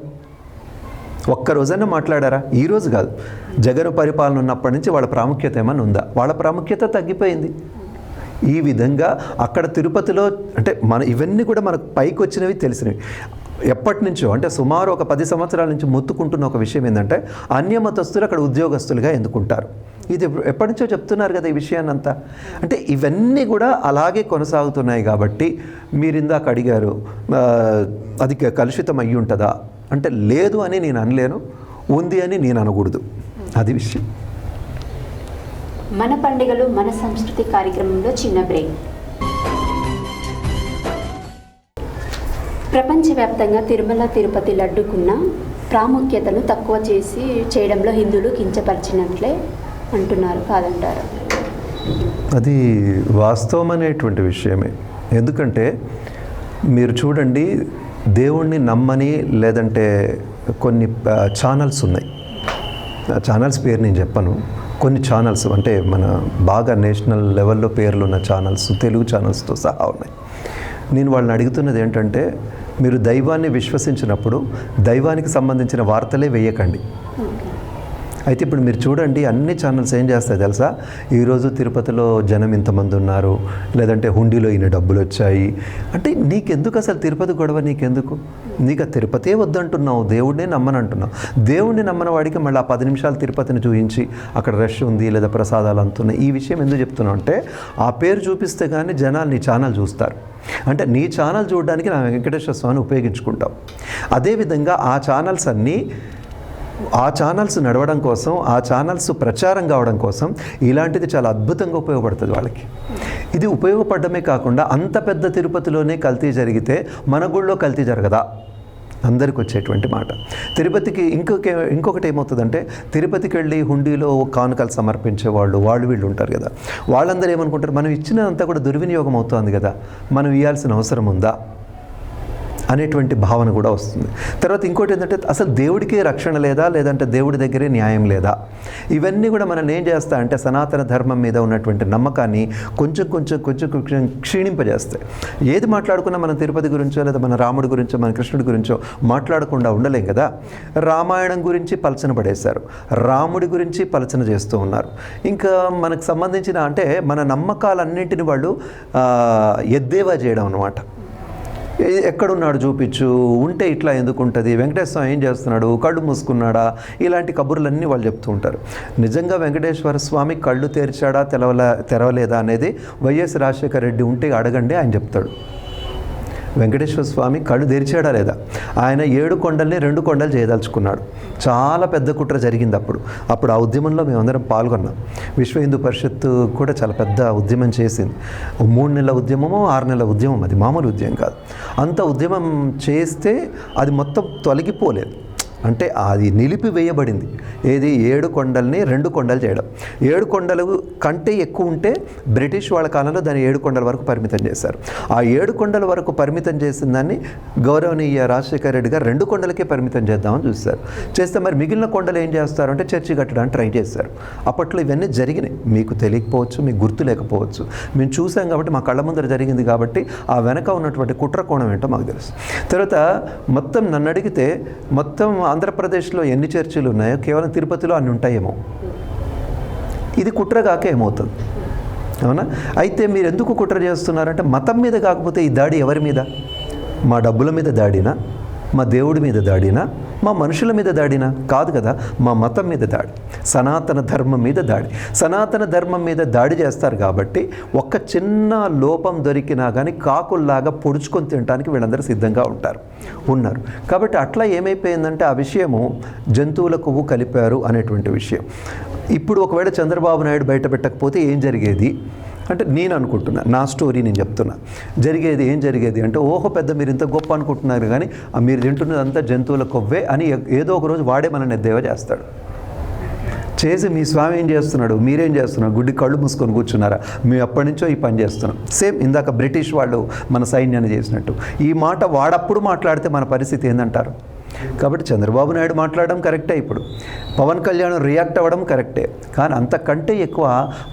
ఒక్కరోజైనా మాట్లాడారా? ఈరోజు కాదు, జగన్ పరిపాలన ఉన్నప్పటి నుంచి వాళ్ళ ప్రాముఖ్యత ఏమైనా ఉందా? వాళ్ళ ప్రాముఖ్యత తగ్గిపోయింది. ఈ విధంగా అక్కడ తిరుపతిలో అంటే ఇవన్నీ కూడా మనకు పైకి వచ్చినవి, తెలిసినవి. ఎప్పటి నుంచో అంటే సుమారు ఒక 10 సంవత్సరాల నుంచి మొత్తుకుంటున్న ఒక విషయం ఏంటంటే, అన్యమతస్తులు అక్కడ ఉద్యోగస్తులుగా ఎందుకుంటారు? ఇది ఎప్పటి నుంచో చెప్తున్నారు కదా ఈ విషయాన్నంతా. అంటే ఇవన్నీ కూడా అలాగే కొనసాగుతున్నాయి. కాబట్టి మీరు ఇందాక అడిగారు, అది కలుషితం అయ్యి ఉంటుందా అంటే, లేదు అని నేను అనలేను, ఉంది అని నేను అనకూడదు, అది విషయం. మన పండుగలు మన సంస్కృతి కార్యక్రమంలో చిన్న బ్రేక్. ప్రపంచవ్యాప్తంగా తిరుమల తిరుపతి లడ్డుకున్న ప్రాముఖ్యతను తక్కువ చేయడంలో హిందువులు కించపరిచినట్లే అంటున్నారు, కాదంటారు? అది వాస్తవం అనేటువంటి విషయమే. ఎందుకంటే మీరు చూడండి, దేవుణ్ణి నమ్మని లేదంటే కొన్ని ఛానల్స్ ఉన్నాయి. ఛానల్స్ పేరు నేను చెప్పను. కొన్ని ఛానల్స్ అంటే మన బాగా నేషనల్ లెవెల్లో పేర్లు ఉన్న ఛానల్స్, తెలుగు ఛానల్స్తో సహా ఉన్నాయి. నేను వాళ్ళని అడుగుతున్నది ఏంటంటే, మీరు దైవాన్ని విశ్వసించినప్పుడు దైవానికి సంబంధించిన వార్తలే వేయకండి. అయితే ఇప్పుడు మీరు చూడండి, అన్ని ఛానల్స్ ఏం చేస్తాయి తెలుసా? ఈరోజు తిరుపతిలో జనం ఇంతమంది ఉన్నారు, లేదంటే హుండీలో ఈయన డబ్బులు వచ్చాయి. అంటే నీకెందుకు అసలు తిరుపతి గొడవ? నీకెందుకు? నీకు ఆ తిరుపతే వద్దంటున్నావు, దేవుడినే నమ్మనంటున్నావు. దేవుడిని నమ్మని వాడికి మళ్ళీ ఆ 10 నిమిషాలు తిరుపతిని చూపించి అక్కడ రష్ ఉంది లేదా ప్రసాదాలు అంతున్నాయి, ఈ విషయం ఎందుకు చెప్తున్నావు అంటే, ఆ పేరు చూపిస్తే కానీ జనాలు నీ ఛానల్ చూస్తారు. అంటే నీ ఛానల్ చూడడానికి నా వెంకటేశ్వర స్వామిని ఉపయోగించుకుంటావు. అదేవిధంగా ఆ ఛానల్స్ నడవడం కోసం, ఆ ఛానల్స్ ప్రచారం కావడం కోసం ఇలాంటిది చాలా అద్భుతంగా ఉపయోగపడుతుంది వాళ్ళకి. ఇది ఉపయోగపడమే కాకుండా, అంత పెద్ద తిరుపతిలోనే కల్తీ జరిగితే మన గుళ్ళో కల్తీ జరగదా? అందరికి వచ్చేటువంటి మాట. తిరుపతికి ఇంకొకటి ఏమవుతుందంటే, తిరుపతికి వెళ్ళి హుండీలో కానుకలు సమర్పించే వాళ్ళు వీళ్ళు ఉంటారు కదా, వాళ్ళందరూ ఏమనుకుంటారు, మనం ఇచ్చినంతా కూడా దుర్వినియోగం అవుతుంది కదా, మనం ఇవ్వాల్సిన అవసరం ఉందా అనేటువంటి భావన కూడా వస్తుంది. తర్వాత ఇంకోటి ఏంటంటే, అసలు దేవుడికే రక్షణ లేదా, లేదంటే దేవుడి దగ్గరే న్యాయం లేదా? ఇవన్నీ కూడా మనం ఏం చేస్తా అంటే, సనాతన ధర్మం మీద ఉన్నటువంటి నమ్మకాన్ని కొంచెం క్షీణింపజేస్తాయి. ఏది మాట్లాడుకున్నా మనం తిరుపతి గురించో లేదా మన రాముడి గురించో మన కృష్ణుడి గురించో మాట్లాడకుండా ఉండలేం కదా. రామాయణం గురించి పలచన పడేశారు, రాముడి గురించి పలచన చేస్తూ ఉన్నారు. ఇంకా మనకు సంబంధించిన అంటే మన నమ్మకాలన్నింటినీ వాళ్ళు ఎద్దేవా చేయడం అన్నమాట. ఎక్కడున్నాడు చూపించు, ఉంటే ఇట్లా ఎందుకు ఉంటుంది, వెంకటేశ్వర స్వామి ఏం చేస్తున్నాడు, కళ్ళు మూసుకున్నాడా, ఇలాంటి కబుర్లన్నీ వాళ్ళు చెప్తూ ఉంటారు. నిజంగా వెంకటేశ్వర స్వామి కళ్ళు తెరిచాడా తెరవలేదా అనేది వైఎస్ రాజశేఖర రెడ్డి ఉంటే అడగండి, ఆయన చెప్తాడు. వెంకటేశ్వర స్వామి కళ్ళు తెరిచాడా లేదా? ఆయన 7 కొండల్ని 2 కొండలు చేయదలుచుకున్నాడు. చాలా పెద్ద కుట్ర జరిగింది అప్పుడు ఆ ఉద్యమంలో మేమందరం పాల్గొన్నాం. విశ్వ హిందూ పరిషత్తు కూడా చాలా పెద్ద ఉద్యమం చేసింది. 3 నెలల ఉద్యమమో 6 నెలల ఉద్యమం, అది మామూలు ఉద్యమం కాదు. అంత ఉద్యమం చేస్తే అది మొత్తం తొలగిపోలేదు, అంటే అది నిలిపివేయబడింది. ఏది? 7 కొండల్ని 2 కొండలు చేయడం. 7 కొండలు కంటే ఎక్కువ ఉంటే బ్రిటిష్ వాళ్ళ కాలంలో దాన్ని 7 కొండల వరకు పరిమితం చేశారు. ఆ 7 కొండల వరకు పరిమితం చేసిన దాన్ని గౌరవనీయ రాజశేఖర రెడ్డి గారు 2 కొండలకే పరిమితం చేద్దామని చూశారు. చేస్తే మరి మిగిలిన కొండలు ఏం చేస్తారు అంటే, చర్చి కట్టడానికి ట్రై చేశారు. అప్పట్లో ఇవన్నీ జరిగినాయి, మీకు తెలియకపోవచ్చు, మీకు గుర్తు లేకపోవచ్చు. మేము చూసాం కాబట్టి, మా కళ్ళ ముందర జరిగింది కాబట్టి ఆ వెనక ఉన్నటువంటి కుట్ర కోణం ఏంటో మాకు తెలుసు. తర్వాత మొత్తం నన్ను అడిగితే, మొత్తం ఆంధ్రప్రదేశ్లో ఎన్ని చర్చిలు ఉన్నాయో కేవలం తిరుపతిలో అన్ని ఉంటాయేమో. ఇది కుట్రగాక ఏమవుతుంది? అవునా? అయితే మీరు ఎందుకు కుట్ర చేస్తున్నారంటే, మతం మీద కాకపోతే ఈ దాడి ఎవరి మీద? మా డబ్బుల మీద దాడినా, మా దేవుడి మీద దాడినా, మా మనుషుల మీద దాడినా? కాదు కదా, మా మతం మీద దాడి, సనాతన ధర్మం మీద దాడి. సనాతన ధర్మం మీద దాడి చేస్తారు కాబట్టి ఒక్క చిన్న లోపం దొరికినా కానీ కాకుల్లాగా పొడుచుకొని తినడానికి వీళ్ళందరూ సిద్ధంగా ఉన్నారు. కాబట్టి అట్లా ఏమైపోయిందంటే, ఆ విషయము జంతువుల కొవ్వు కలిపారు అనేటువంటి విషయం. ఇప్పుడు ఒకవేళ చంద్రబాబు నాయుడు బయట పెట్టకపోతే ఏం జరిగేది అంటే, నేను అనుకుంటున్నా, నా స్టోరీ నేను చెప్తున్నా. ఏం జరిగేది అంటే, ఓహో పెద్ద మీరు ఇంత గొప్ప అనుకుంటున్నారు కానీ మీరు తింటున్నదంతా జంతువుల కొవ్వే అని ఏదో ఒక రోజు వాడే మనల్ని ఎద్దేవా చేస్తాడు. చేసి మీ స్వామి ఏం చేస్తున్నాడు, మీరేం చేస్తున్నారు, గుడ్డి కళ్ళు మూసుకొని కూర్చున్నారా, మేము ఎప్పటి నుంచో ఈ పని చేస్తున్నాం. సేమ్ ఇందాక బ్రిటిష్ వాళ్ళు మన సైన్యాన్ని చేసినట్టు. ఈ మాట వాడప్పుడు మాట్లాడితే మన పరిస్థితి ఏందంటారు? కాబట్టి చంద్రబాబు నాయుడు మాట్లాడడం కరెక్టే, ఇప్పుడు పవన్ కళ్యాణ్ రియాక్ట్ అవ్వడం కరెక్టే, కానీ అంతకంటే ఎక్కువ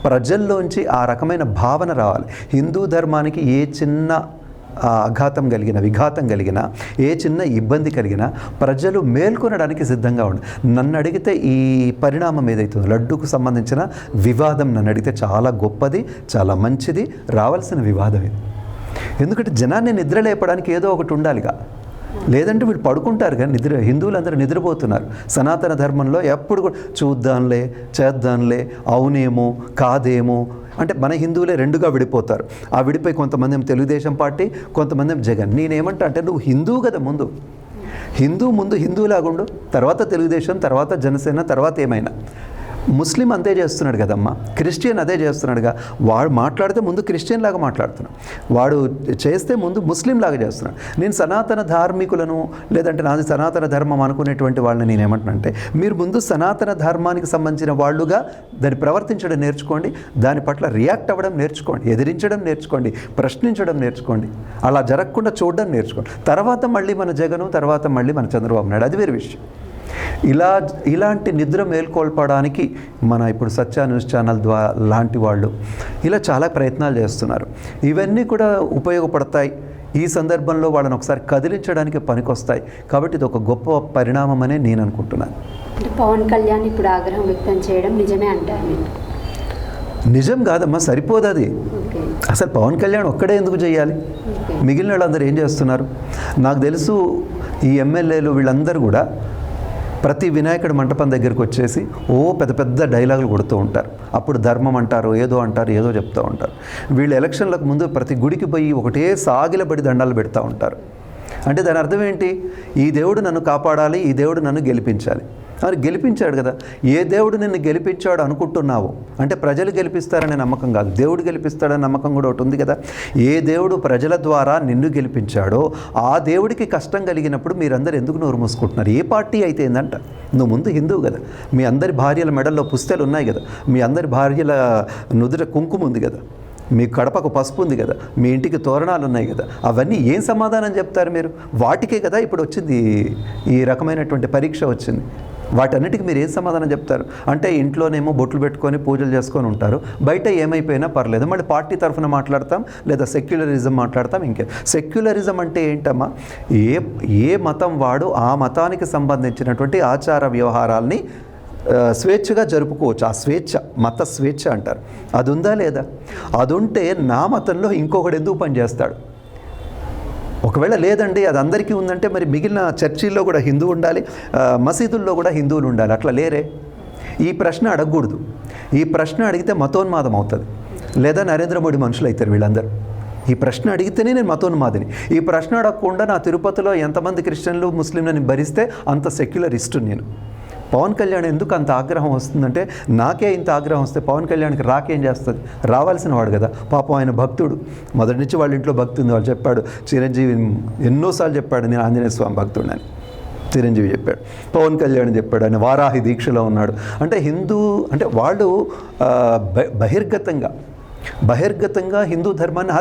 ప్రజల్లోంచి ఆ రకమైన భావన రావాలి. హిందూ ధర్మానికి ఏ చిన్న విఘాతం కలిగిన ఏ చిన్న ఇబ్బంది కలిగినా ప్రజలు మేల్కొనడానికి సిద్ధంగా ఉండి, నన్ను అడిగితే ఈ పరిణామం ఏదైతుందో లడ్డూకు సంబంధించిన వివాదం నన్ను అడిగితే చాలా గొప్పది, చాలా మంచిది, రావాల్సిన వివాదం ఇది. ఎందుకంటే జనాన్ని నిద్ర లేపడానికి ఏదో ఒకటి ఉండాలిగా, లేదంటే వీళ్ళు పడుకుంటారు కానీ హిందువులందరూ నిద్రపోతున్నారు. సనాతన ధర్మంలో ఎప్పుడు కూడా చూద్దాంలే, చేద్దాంలే, అవునేమో కాదేమో అంటే మన హిందువులే 2గా విడిపోతారు. ఆ విడిపోయి కొంతమంది ఏమో తెలుగుదేశం పార్టీ, కొంతమంది ఏమో జగన్. నేనేమంటా అంటే, నువ్వు హిందువు కదా, ముందు హిందువులాగుండు, తర్వాత తెలుగుదేశం, తర్వాత జనసేన, తర్వాత ఏమైనా. ముస్లిం అంతే చేస్తున్నాడు కదమ్మా, క్రిస్టియన్ అదే చేస్తున్నాడుగా. వాడు మాట్లాడితే ముందు క్రిస్టియన్ లాగా మాట్లాడుతున్నాడు, వాడు చేస్తే ముందు ముస్లిం లాగా చేస్తున్నాడు. నేను సనాతన ధార్మికులను లేదంటే నాది సనాతన ధర్మం అనుకునేటువంటి వాళ్ళని నేను ఏమంటున్నానంటే, మీరు ముందు సనాతన ధర్మానికి సంబంధించిన వాళ్ళుగా దాన్ని ప్రవర్తించడం నేర్చుకోండి, దాని పట్ల రియాక్ట్ అవ్వడం నేర్చుకోండి, ఎదిరించడం నేర్చుకోండి, ప్రశ్నించడం నేర్చుకోండి, అలా జరగకుండా చూడడం నేర్చుకోండి. తర్వాత మళ్ళీ మన జగను, తర్వాత మళ్ళీ మన చంద్రబాబు నాయుడు, అది వేరే విషయం. ఇలాంటి నిద్ర మేల్కొల్పడానికి మన ఇప్పుడు సత్య న్యూస్ ఛానల్ లాంటి వాళ్ళు ఇలా చాలా ప్రయత్నాలు చేస్తున్నారు. ఇవన్నీ కూడా ఉపయోగపడతాయి, ఈ సందర్భంలో వాళ్ళని ఒకసారి కదిలించడానికి పనికొస్తాయి. కాబట్టి ఇది ఒక గొప్ప పరిణామం అనే నేను అనుకుంటున్నాను. అంటే పవన్ కళ్యాణ్ ఇప్పుడు ఆగ్రహం వ్యక్తం చేయడం నిజమే అంటారు మీరు? నిజం కాదమ్మా, సరిపోదు అది. అసలు పవన్ కళ్యాణ్ ఒక్కడే ఎందుకు చేయాలి? మిగిలిన వాళ్ళందరూ ఏం చేస్తున్నారు? నాకు తెలుసు ఈ ఎమ్మెల్యేలు వీళ్ళందరూ కూడా ప్రతి వినాయకుడి మంటపం దగ్గరికి వచ్చేసి పెద్ద పెద్ద డైలాగులు కొడుతూ ఉంటారు. అప్పుడు ధర్మం అంటారు, ఏదో చెప్తూ ఉంటారు. వీళ్ళు ఎలక్షన్లకు ముందు ప్రతి గుడికి పోయి ఒకటే సాగిలబడి దండాలు పెడతా ఉంటారు. అంటే దాని అర్థం ఏంటి? ఈ దేవుడు నన్ను కాపాడాలి, ఈ దేవుడు నన్ను గెలిపించాలి. మరి గెలిపించాడు కదా. ఏ దేవుడు నిన్ను గెలిపించాడు అనుకుంటున్నావు అంటే ప్రజలు గెలిపిస్తారనే నమ్మకం కాదు, దేవుడు గెలిపిస్తాడనే నమ్మకం కూడా ఒకటి ఉంది కదా. ఏ దేవుడు ప్రజల ద్వారా నిన్ను గెలిపించాడో ఆ దేవుడికి కష్టం కలిగినప్పుడు మీరందరూ ఎందుకు నోరు మూసుకుంటున్నారు? ఏ పార్టీ అయితే ఏందంట, నువ్వు ముందు హిందువు కదా, మీ అందరి భార్యల మెడల్లో పుస్తెలు ఉన్నాయి కదా, మీ అందరి భార్యల నుదుట కుంకుమ ఉంది కదా, మీ కడపకు పసుపు ఉంది కదా, మీ ఇంటికి తోరణాలు ఉన్నాయి కదా, అవన్నీ ఏం సమాధానం చెప్తారు మీరు? వాటికే కదా ఇప్పుడు వచ్చింది ఈ రకమైనటువంటి పరీక్ష వచ్చింది. వాటన్నిటికీ మీరు ఏం సమాధానం చెప్తారు? అంటే ఇంట్లోనేమో బొట్లు పెట్టుకొని పూజలు చేసుకొని ఉంటారు, బయట ఏమైపోయినా పర్లేదు, మళ్ళీ పార్టీ తరఫున మాట్లాడతాం, లేదా సెక్యులరిజం మాట్లాడతాం. ఇంకే సెక్యులరిజం అంటే ఏంటమ్మా? ఏ మతం వాడు ఆ మతానికి సంబంధించినటువంటి ఆచార వ్యవహారాల్ని స్వేచ్ఛగా జరుపుకోవచ్చు. ఆ స్వేచ్ఛ మత స్వేచ్ఛ అంటారు. అది ఉందా లేదా? అది ఉంటే నా మతంలో ఇంకొకడు ఎందుకు పనిచేస్తాడు? ఒకవేళ లేదండి అది అందరికీ ఉందంటే మరి మిగిలిన చర్చిల్లో కూడా హిందూ ఉండాలి, మసీదుల్లో కూడా హిందువులు ఉండాలి. అట్లా లేరే? ఈ ప్రశ్న అడగకూడదు. ఈ ప్రశ్న అడిగితే మతోన్మాదం అవుతుంది, లేదా నరేంద్ర మోడీ మనుషులు అవుతారు వీళ్ళందరూ. ఈ ప్రశ్న అడిగితేనే నేను మతోన్మాదిని. ఈ ప్రశ్న అడగకుండా నా తిరుపతిలో ఎంతమంది క్రిస్టియన్లు ముస్లింలని భరిస్తే అంత సెక్యులరిస్ట్ నేను. పవన్ కళ్యాణ్ ఎందుకు అంత ఆగ్రహం వస్తుందంటే, నాకే ఇంత ఆగ్రహం వస్తే పవన్ కళ్యాణ్కి రాకేం చేస్తుంది? రావాల్సిన వాడు కదా పాపం, ఆయన భక్తుడు, మొదటి నుంచి వాళ్ళ ఇంట్లో భక్తి ఉంది. వాళ్ళు చెప్పాడు, చిరంజీవి ఎన్నోసార్లు చెప్పాడు నేను ఆంజనేయ స్వామి భక్తుడు అని. చిరంజీవి చెప్పాడు, పవన్ కళ్యాణ్ చెప్పాడు, ఆయన వారాహి దీక్షలో ఉన్నాడు. అంటే హిందూ అంటే వాళ్ళు బహిర్గతంగా హిందూ ధర్మాన్ని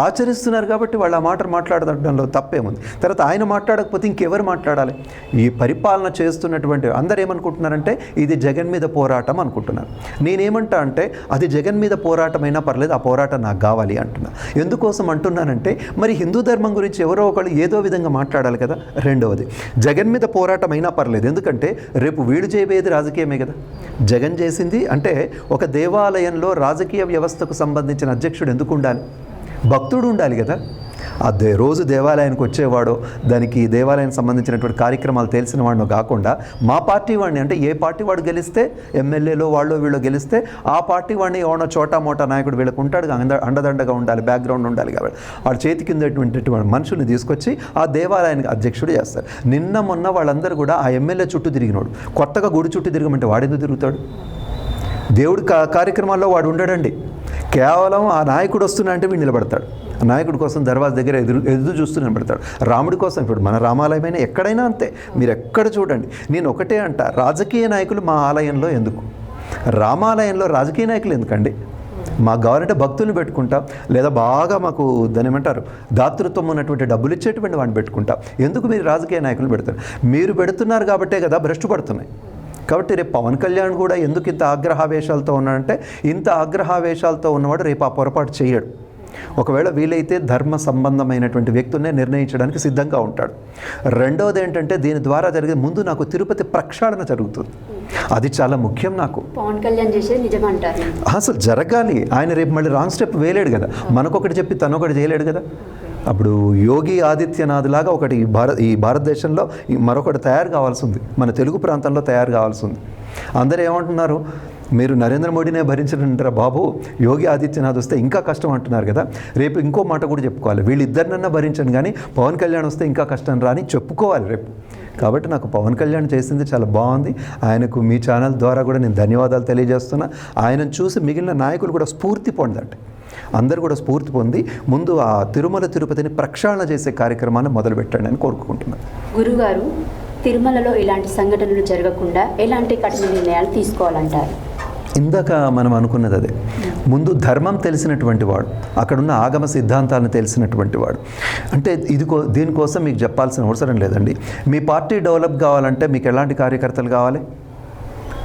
ఆచరిస్తున్నారు కాబట్టి వాళ్ళు ఆ మాట మాట్లాడడంలో తప్పేముంది? తర్వాత ఆయన మాట్లాడకపోతే ఇంకెవరు మాట్లాడాలి? ఈ పరిపాలన చేస్తున్నటువంటి అందరూ ఏమనుకుంటున్నారంటే ఇది జగన్ మీద పోరాటం అనుకుంటున్నారు. నేనేమంటా అంటే అది జగన్ మీద పోరాటమైనా పర్లేదు, ఆ పోరాటం నాకు కావాలి అంటున్నా. ఎందుకోసం అంటున్నానంటే మరి హిందూ ధర్మం గురించి ఎవరో ఒకళ్ళు ఏదో విధంగా మాట్లాడాలి కదా. రెండవది, జగన్ మీద పోరాటం అయినా పర్లేదు, ఎందుకంటే రేపు వీడు చేయబోయేది రాజకీయమే కదా. జగన్ చేసింది అంటే ఒక దేవాలయంలో రాజకీయ వ్యవస్థకు సంబంధించిన అధ్యక్షుడు ఎందుకు ఉండాలి? భక్తుడు ఉండాలి కదా. రోజు దేవాలయానికి వచ్చేవాడో, దానికి దేవాలయానికి సంబంధించినటువంటి కార్యక్రమాలు తెలిసిన వాడినో కాకుండా మా పార్టీ వాడిని, అంటే ఏ పార్టీ వాడు గెలిస్తే ఎమ్మెల్యేలో వాళ్ళు వీళ్ళు గెలిస్తే ఆ పార్టీ వాడిని ఏమన్నా చోటా మోటా నాయకుడు వీళ్ళకు ఉంటాడు, అండదండగా ఉండాలి, బ్యాక్గ్రౌండ్ ఉండాలి కాబట్టి వాడు చేతి కిందటువంటి మనుషుల్ని తీసుకొచ్చి ఆ దేవాలయానికి అధ్యక్షుడు చేస్తారు. నిన్న మొన్న వాళ్ళందరూ కూడా ఆ ఎమ్మెల్యే చుట్టూ తిరిగినోడు, కొత్తగా గుడి చుట్టూ తిరగమంటే వాడెందుకు తిరుగుతాడు? దేవుడి కార్యక్రమాల్లో వాడు ఉండడండి. కేవలం ఆ నాయకుడు వస్తున్నా అంటే వీడు నిలబడతాడు, ఆ నాయకుడి కోసం దర్వాజ దగ్గర ఎదురు చూస్తూ నిలబడతాడు. రాముడి కోసం ఇప్పుడు మన రామాలయమైనా ఎక్కడైనా అంతే, మీరు ఎక్కడ చూడండి. నేను ఒకటే అంట, రాజకీయ నాయకులు మా ఆలయంలో ఎందుకు? రామాలయంలో రాజకీయ నాయకులు ఎందుకండి? మాకు కావాలంటే భక్తులను పెట్టుకుంటాం, లేదా బాగా మాకు దాని ఏమంటారు దాతృత్వం ఉన్నటువంటి డబ్బులు ఇచ్చేటువంటి వాడిని పెట్టుకుంటాం. ఎందుకు మీరు రాజకీయ నాయకులు పెడతారు? మీరు పెడుతున్నారు కాబట్టే కదా భ్రష్టు పడుతున్నాయి. కాబట్టి రేపు పవన్ కళ్యాణ్ కూడా ఎందుకు ఇంత ఆగ్రహావేశాలతో ఉన్నాడంటే, ఇంత ఆగ్రహావేశాలతో ఉన్నవాడు రేపు ఆ పొరపాటు చేయడు. ఒకవేళ వీలైతే ధర్మ సంబంధమైనటువంటి వ్యక్తుల్నే నిర్ణయించడానికి సిద్ధంగా ఉంటాడు. రెండవది ఏంటంటే, దీని ద్వారా జరిగే ముందు నాకు తిరుపతి ప్రక్షాళన జరుగుతుంది, అది చాలా ముఖ్యం. నాకు పవన్ కళ్యాణ్ చేసేది నిజమంటారు? అసలు జరగాలి. ఆయన రేపు మళ్ళీ రాంగ్ స్టెప్ వేయలేడు కదా, మనకొకటి చెప్పి తనొకటి చేయలేడు కదా. అప్పుడు యోగి ఆదిత్యనాథ్ లాగా ఒకటి ఈ భారతదేశంలో మరొకటి తయారు కావాల్సి ఉంది, మన తెలుగు ప్రాంతంలో తయారు కావాల్సి ఉంది. అందరూ ఏమంటున్నారు, మీరు నరేంద్ర మోడీనే భరించడంటారా బాబు, యోగి ఆదిత్యనాథ్ వస్తే ఇంకా కష్టం అంటున్నారు కదా. రేపు ఇంకో మాట కూడా చెప్పుకోవాలి, వీళ్ళిద్దరినన్నా భరించను కానీ పవన్ కళ్యాణ్ వస్తే ఇంకా కష్టం రా అని చెప్పుకోవాలి రేపు. కాబట్టి నాకు పవన్ కళ్యాణ్ చేసింది చాలా బాగుంది. ఆయనకు మీ ఛానల్ ద్వారా కూడా నేను ధన్యవాదాలు తెలియజేస్తున్నా. ఆయనను చూసి మిగిలిన నాయకులు కూడా స్ఫూర్తి పొందండి, అందరూ కూడా స్ఫూర్తి పొంది ముందు ఆ తిరుమల తిరుపతిని ప్రక్షాళన చేసే కార్యక్రమాన్ని మొదలుపెట్టండి అని కోరుకుంటున్నాను. గురుగారు, తిరుమలలో ఇలాంటి సంఘటనలు జరగకుండా ఎలాంటి కఠిన నిర్ణయాలు తీసుకోవాలంటారు? ఇందాక మనం అనుకున్నది అదే, ముందు ధర్మం తెలిసినటువంటి వాడు, అక్కడున్న ఆగమ సిద్ధాంతాలను తెలిసినటువంటి వాడు. అంటే దీనికోసం మీకు చెప్పాల్సిన అవసరం లేదండి. మీ పార్టీ డెవలప్ కావాలంటే మీకు ఎలాంటి కార్యకర్తలు కావాలి?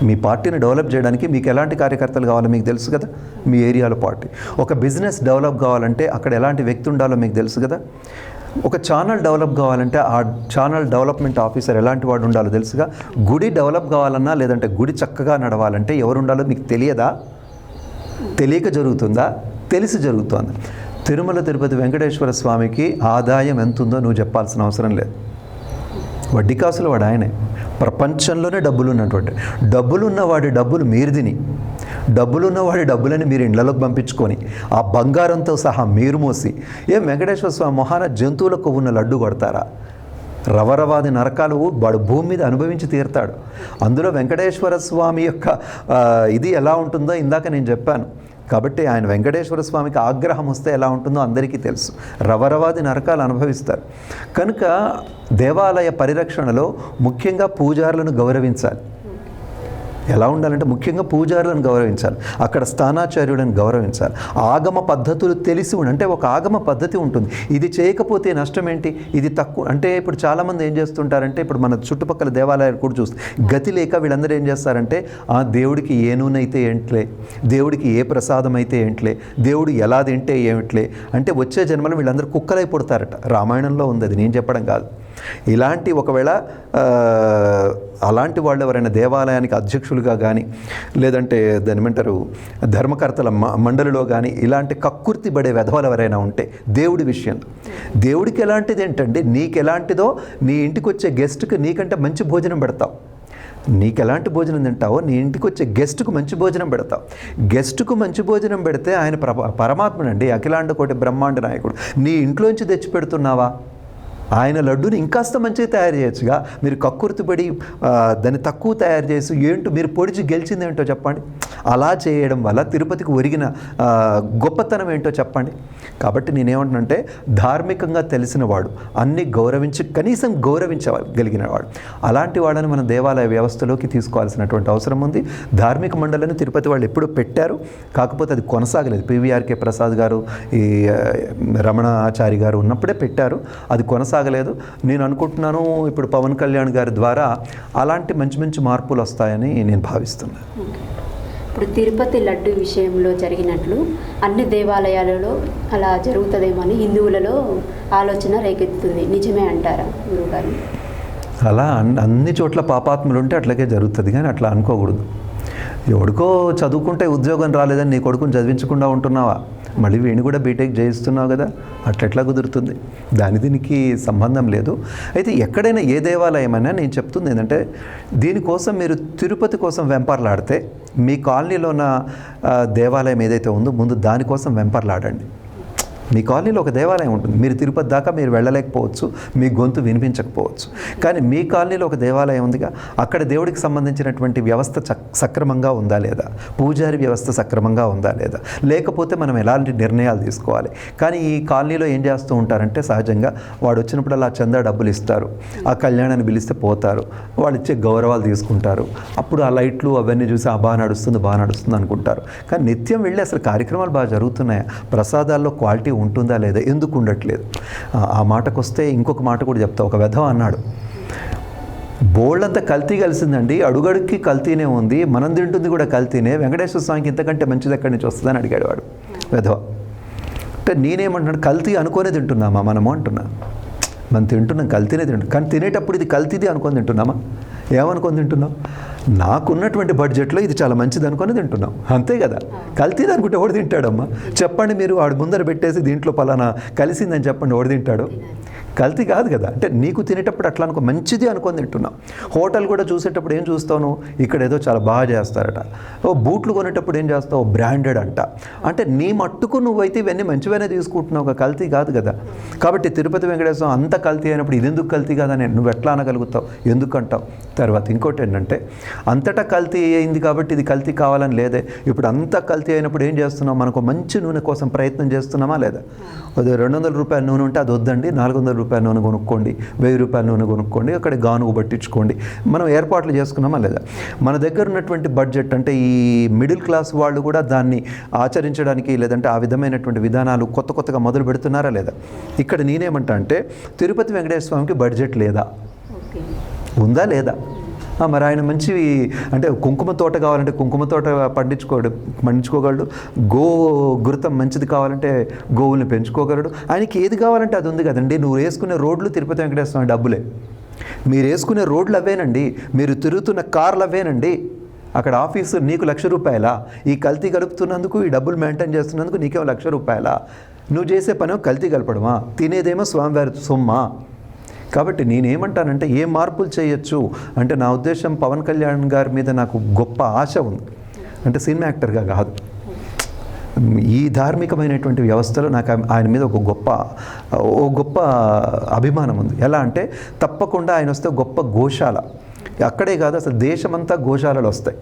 మీ పార్టీని డెవలప్ చేయడానికి మీకు ఎలాంటి కార్యకర్తలు కావాలో మీకు తెలుసు కదా. మీ ఏరియాలో పార్టీ, ఒక బిజినెస్ డెవలప్ కావాలంటే అక్కడ ఎలాంటి వ్యక్తి ఉండాలో మీకు తెలుసు కదా. ఒక ఛానల్ డెవలప్ కావాలంటే ఆ ఛానల్ డెవలప్మెంట్ ఆఫీసర్ ఎలాంటి వాడు ఉండాలో తెలుసుగా. గుడి డెవలప్ కావాలన్నా లేదంటే గుడి చక్కగా నడవాలంటే ఎవరు ఉండాలో మీకు తెలియదా? తెలియక జరుగుతుందా? తెలిసి జరుగుతుంది. తిరుమల తిరుపతి వెంకటేశ్వర స్వామికి ఆదాయం ఎంత ఉందో నువ్వు చెప్పాల్సిన అవసరం లేదు. వడ్డీ కాసులు వాడు ఆయనే. ప్రపంచంలోనే డబ్బులున్నవాడి డబ్బులు మీరు తిని, డబ్బులున్నవాడి డబ్బులని మీరు ఇళ్లలోకి పంపించుకొని ఆ బంగారంతో సహా మీరు మోసి వెంకటేశ్వర స్వామి మొహాన జంతువులకు ఉన్న లడ్డు కొడతారా? రవరవాది నరకాలు వాడు భూమి మీద అనుభవించి తీరుతాడు. అందులో వెంకటేశ్వర స్వామి యొక్క ఇది ఎలా ఉంటుందో ఇందాక నేను చెప్పాను. కాబట్టి ఆయన వెంకటేశ్వర స్వామికి ఆగ్రహం వస్తే ఎలా ఉంటుందో అందరికీ తెలుసు. రవరవాది నరకాలు అనుభవిస్తారు. కనుక దేవాలయ పరిరక్షణలో ముఖ్యంగా పూజారులను గౌరవించాలి. ఎలా ఉండాలంటే ముఖ్యంగా పూజారులను గౌరవించాలి, అక్కడ స్థానాచార్యులను గౌరవించాలి, ఆగమ పద్ధతులు తెలిసి అంటే ఒక ఆగమ పద్ధతి ఉంటుంది. ఇది చేయకపోతే నష్టం ఏంటి? ఇది తక్కువ అంటే ఇప్పుడు చాలామంది ఏం చేస్తుంటారంటే, ఇప్పుడు మన చుట్టుపక్కల దేవాలయాలు కూడా చూస్తే గతి లేక వీళ్ళందరూ ఏం చేస్తారంటే, ఆ దేవుడికి ఏ నూనె అయితే ఏంట్లే, దేవుడికి ఏ ప్రసాదం అయితే ఏంట్లే, దేవుడు ఎలా తింటే ఏమిట్లే అంటే వచ్చే జన్మలో వీళ్ళందరూ కుక్కలై పుడతారట. రామాయణంలో ఉంది, అది నేను చెప్పడం కాదు. ఇలాంటి ఒకవేళ అలాంటి వాళ్ళు ఎవరైనా దేవాలయానికి అధ్యక్షులుగా కానీ లేదంటే దాని ఏమంటారు ధర్మకర్తల మండలిలో కానీ ఇలాంటి కక్కుర్తి పడే వెధవలు ఎవరైనా ఉంటే దేవుడి విషయంలో, దేవుడికి ఎలాంటిది ఏంటంటే నీకు ఎలాంటిదో నీ ఇంటికి వచ్చే గెస్ట్కి నీకంటే మంచి భోజనం పెడతావు. నీకు ఎలాంటి భోజనం తింటావో నీ ఇంటికి వచ్చే గెస్ట్కు మంచి భోజనం పెడతావు. గెస్ట్కు మంచి భోజనం పెడితే ఆయన పరమాత్మనండి, అఖిలాండ కోటి బ్రహ్మాండ నాయకుడు. నీ ఇంట్లోంచి తెచ్చి పెడుతున్నావా? ఆయన లడ్డూని ఇంకాస్త మంచిగా తయారు చేయొచ్చుగా. మీరు కక్కుర్తిపడి దాన్ని తక్కువ తయారు చేసి ఏంటో మీరు పొడిచి గెలిచింది ఏంటో చెప్పండి. అలా చేయడం వల్ల తిరుపతికి ఒరిగిన గొప్పతనం ఏంటో చెప్పండి. కాబట్టి నేనేమంటున్నానంటే ధార్మికంగా తెలిసిన వాడు, అన్ని గౌరవించి కనీసం గౌరవించగలిగిన వాడు, అలాంటి వాడని మన దేవాలయ వ్యవస్థలోకి తీసుకోవాల్సినటువంటి అవసరం ఉంది. ధార్మిక మండలిని తిరుపతి వాళ్ళు ఎప్పుడూ పెట్టారు, కాకపోతే అది కొనసాగలేదు. పివిఆర్కే ప్రసాద్ గారు, ఈ రమణాచారి గారు ఉన్నప్పుడే పెట్టారు, అది కొనసాగలేదు. నేను అనుకుంటున్నాను ఇప్పుడు పవన్ కళ్యాణ్ గారి ద్వారా అలాంటి మంచి మంచి మార్పులు వస్తాయని నేను భావిస్తున్నాను. ఇప్పుడు తిరుపతి లడ్డు విషయంలో జరిగినట్లు అన్ని దేవాలయాలలో అలా జరుగుతుందేమో అని హిందువులలో ఆలోచన రేకెత్తుతుంది. నిజమే అంటారా గురువుగారు? అలా అన్ని చోట్ల పాపాత్ములు ఉంటే అట్లాగే జరుగుతుంది, కానీ అట్లా అనుకోకూడదు. ఎవడికో చదువుకుంటే ఉద్యోగం రాలేదని నీ కొడుకుని చదివించకుండా ఉంటున్నావా? మళ్ళీ వీడిని కూడా బీటెక్ చేయిస్తున్నావు కదా, అట్లెట్లా కుదురుతుంది? దీనికి సంబంధం లేదు. అయితే ఎక్కడైనా ఏ దేవాలయమైనా నేను చెప్తుంది ఏంటంటే, దీనికోసం మీరు తిరుపతి కోసం వెంపర్లాడితే మీ కాలనీలో ఉన్న దేవాలయం ఏదైతే ఉందో ముందు దానికోసం వెంపర్లాడండి. మీ కాలనీలో ఒక దేవాలయం ఉంటుంది, మీరు తిరుపతి దాకా మీరు వెళ్ళలేకపోవచ్చు, మీ గొంతు వినిపించకపోవచ్చు, కానీ మీ కాలనీలో ఒక దేవాలయం ఉందిగా, అక్కడ దేవుడికి సంబంధించినటువంటి వ్యవస్థ సక్రమంగా ఉందా లేదా, పూజారి వ్యవస్థ సక్రమంగా ఉందా లేదా, లేకపోతే మనం ఎలాంటి నిర్ణయాలు తీసుకోవాలి. కానీ ఈ కాలనీలో ఏం చేస్తూ ఉంటారంటే, సహజంగా వాడు వచ్చినప్పుడల్లా చందా డబ్బులు ఇస్తారు, ఆ కళ్యాణాన్ని పిలిస్తే పోతారు, వాళ్ళు ఇచ్చే గౌరవాలు తీసుకుంటారు, అప్పుడు ఆ లైట్లు అవన్నీ చూసి బాగా నడుస్తుంది అనుకుంటారు. కానీ నిత్యం వెళ్ళి అసలు కార్యక్రమాలు బాగా జరుగుతున్నాయా, ప్రసాదాల్లో క్వాలిటీ ఉంటుందా లేదా, ఎందుకు ఉండట్లేదు? ఆ మాటకు వస్తే ఇంకొక మాట కూడా చెప్తా. ఒక వెధవ అన్నాడు, బోల్డంతా కల్తీ కలిసిందండి, అడుగడుక్కి కల్తీనే ఉంది, మనం తింటుంది కూడా కల్తీనే, వెంకటేశ్వర స్వామికి ఇంతకంటే మంచిది ఎక్కడి నుంచి వస్తుందని అడిగాడు వాడు వెధవ. అంటే నేనేమంటున్నాడు, కల్తీ అనుకోనే తింటున్నామా మనము అంటున్నా. మనం తింటున్నాం, కల్తీనే తింటున్నాం, కానీ తినేటప్పుడు ఇది కల్తీది అనుకొని తింటున్నామా? ఏమనుకొని తింటున్నాం? నాకున్నటువంటి బడ్జెట్లో ఇది చాలా మంచిది అనుకొని తింటున్నాం, అంతే కదా. కల్తీది అనుకుంటే ఎవడు తింటాడమ్మా? చెప్పండి మీరు, వాడు ముందర పెట్టేసి దీంట్లో పలానా కలిసిందని చెప్పండి, ఎవడు తింటాడు? కల్తీ కాదు కదా. అంటే నీకు తినేటప్పుడు అట్లా అనుకో, మంచిది అనుకొని తింటున్నాం. హోటల్ కూడా చూసేటప్పుడు ఏం చూస్తావు? ఇక్కడ ఏదో చాలా బాగా చేస్తారట. బూట్లు కొనేటప్పుడు ఏం చేస్తావు? బ్రాండెడ్ అంట. అంటే నీ మట్టుకు నువ్వైతే ఇవన్నీ మంచివనే తీసుకుంటున్నావు, ఒక కల్తీ కాదు కదా. కాబట్టి తిరుపతి వెంకటేశ్వర అంత కల్తీ అయినప్పుడు ఇది ఎందుకు కల్తీ కాదని నువ్వు ఎట్లా అనగలుగుతావు? ఎందుకు అంటావు? తర్వాత ఇంకోటి ఏంటంటే, అంతటా కల్తీ అయింది కాబట్టి ఇది కల్తీ కావాలని లేదే. ఇప్పుడు అంత కల్తీ అయినప్పుడు ఏం చేస్తున్నాం? మనకు మంచి నూనె కోసం ప్రయత్నం చేస్తున్నామా లేదా? అది 200 రూపాయల నూనె ఉంటే అది వద్దండి, 400 రూపాయల నూనె కొనుక్కోండి, 1000 రూపాయల నూనె కొనుక్కోండి, అక్కడ గానుగు పట్టించుకోండి. మనం ఏర్పాట్లు చేసుకున్నామా లేదా? మన దగ్గర ఉన్నటువంటి బడ్జెట్ అంటే ఈ మిడిల్ క్లాస్ వాళ్ళు కూడా దాన్ని ఆచరించడానికి లేదంటే ఆ విధమైనటువంటి విధానాలు కొత్తగా మొదలు పెడుతున్నారా లేదా? ఇక్కడ నేనేమంటా అంటే, తిరుపతి వెంకటేశ్వర స్వామికి బడ్జెట్ లేదా? ఉందా లేదా? మరి ఆయన మంచి అంటే కుంకుమ తోట కావాలంటే కుంకుమ తోట పండించుకోగలడు, గుర్తం మంచిది కావాలంటే గోవుల్ని పెంచుకోగలడు. ఆయనకి ఏది కావాలంటే అది ఉంది కదండి. నువ్వు వేసుకునే రోడ్లు తిరుపతి వెంకటేశ్వర స్వామి డబ్బులే, మీరు వేసుకునే రోడ్లు అవేనండి, మీరు తిరుగుతున్న కార్లు అవేనండి. అక్కడ ఆఫీసు నీకు 1,00,000 రూపాయలా? ఈ కల్తీ కలుపుతున్నందుకు, ఈ డబ్బులు మెయింటైన్ చేస్తున్నందుకు నీకేమో 1,00,000 రూపాయలా? నువ్వు చేసే పనేమో కల్తీ కలపడమా, తినేదేమో స్వామివారి సొమ్మా? కాబట్టి నేనేమంటానంటే, ఏ మార్పులు చేయొచ్చు అంటే, నా ఉద్దేశం పవన్ కళ్యాణ్ గారి మీద నాకు గొప్ప ఆశ ఉంది. అంటే సినిమా యాక్టర్గా కాదు, ఈ ధార్మికమైనటువంటి వ్యవస్థలో నాకు ఆయన మీద ఒక గొప్ప అభిమానం ఉంది. ఎలా అంటే, తప్పకుండా ఆయన వస్తే గొప్ప గోశాల, అక్కడే కాదు అసలు దేశమంతా గోశాలలు వస్తాయి.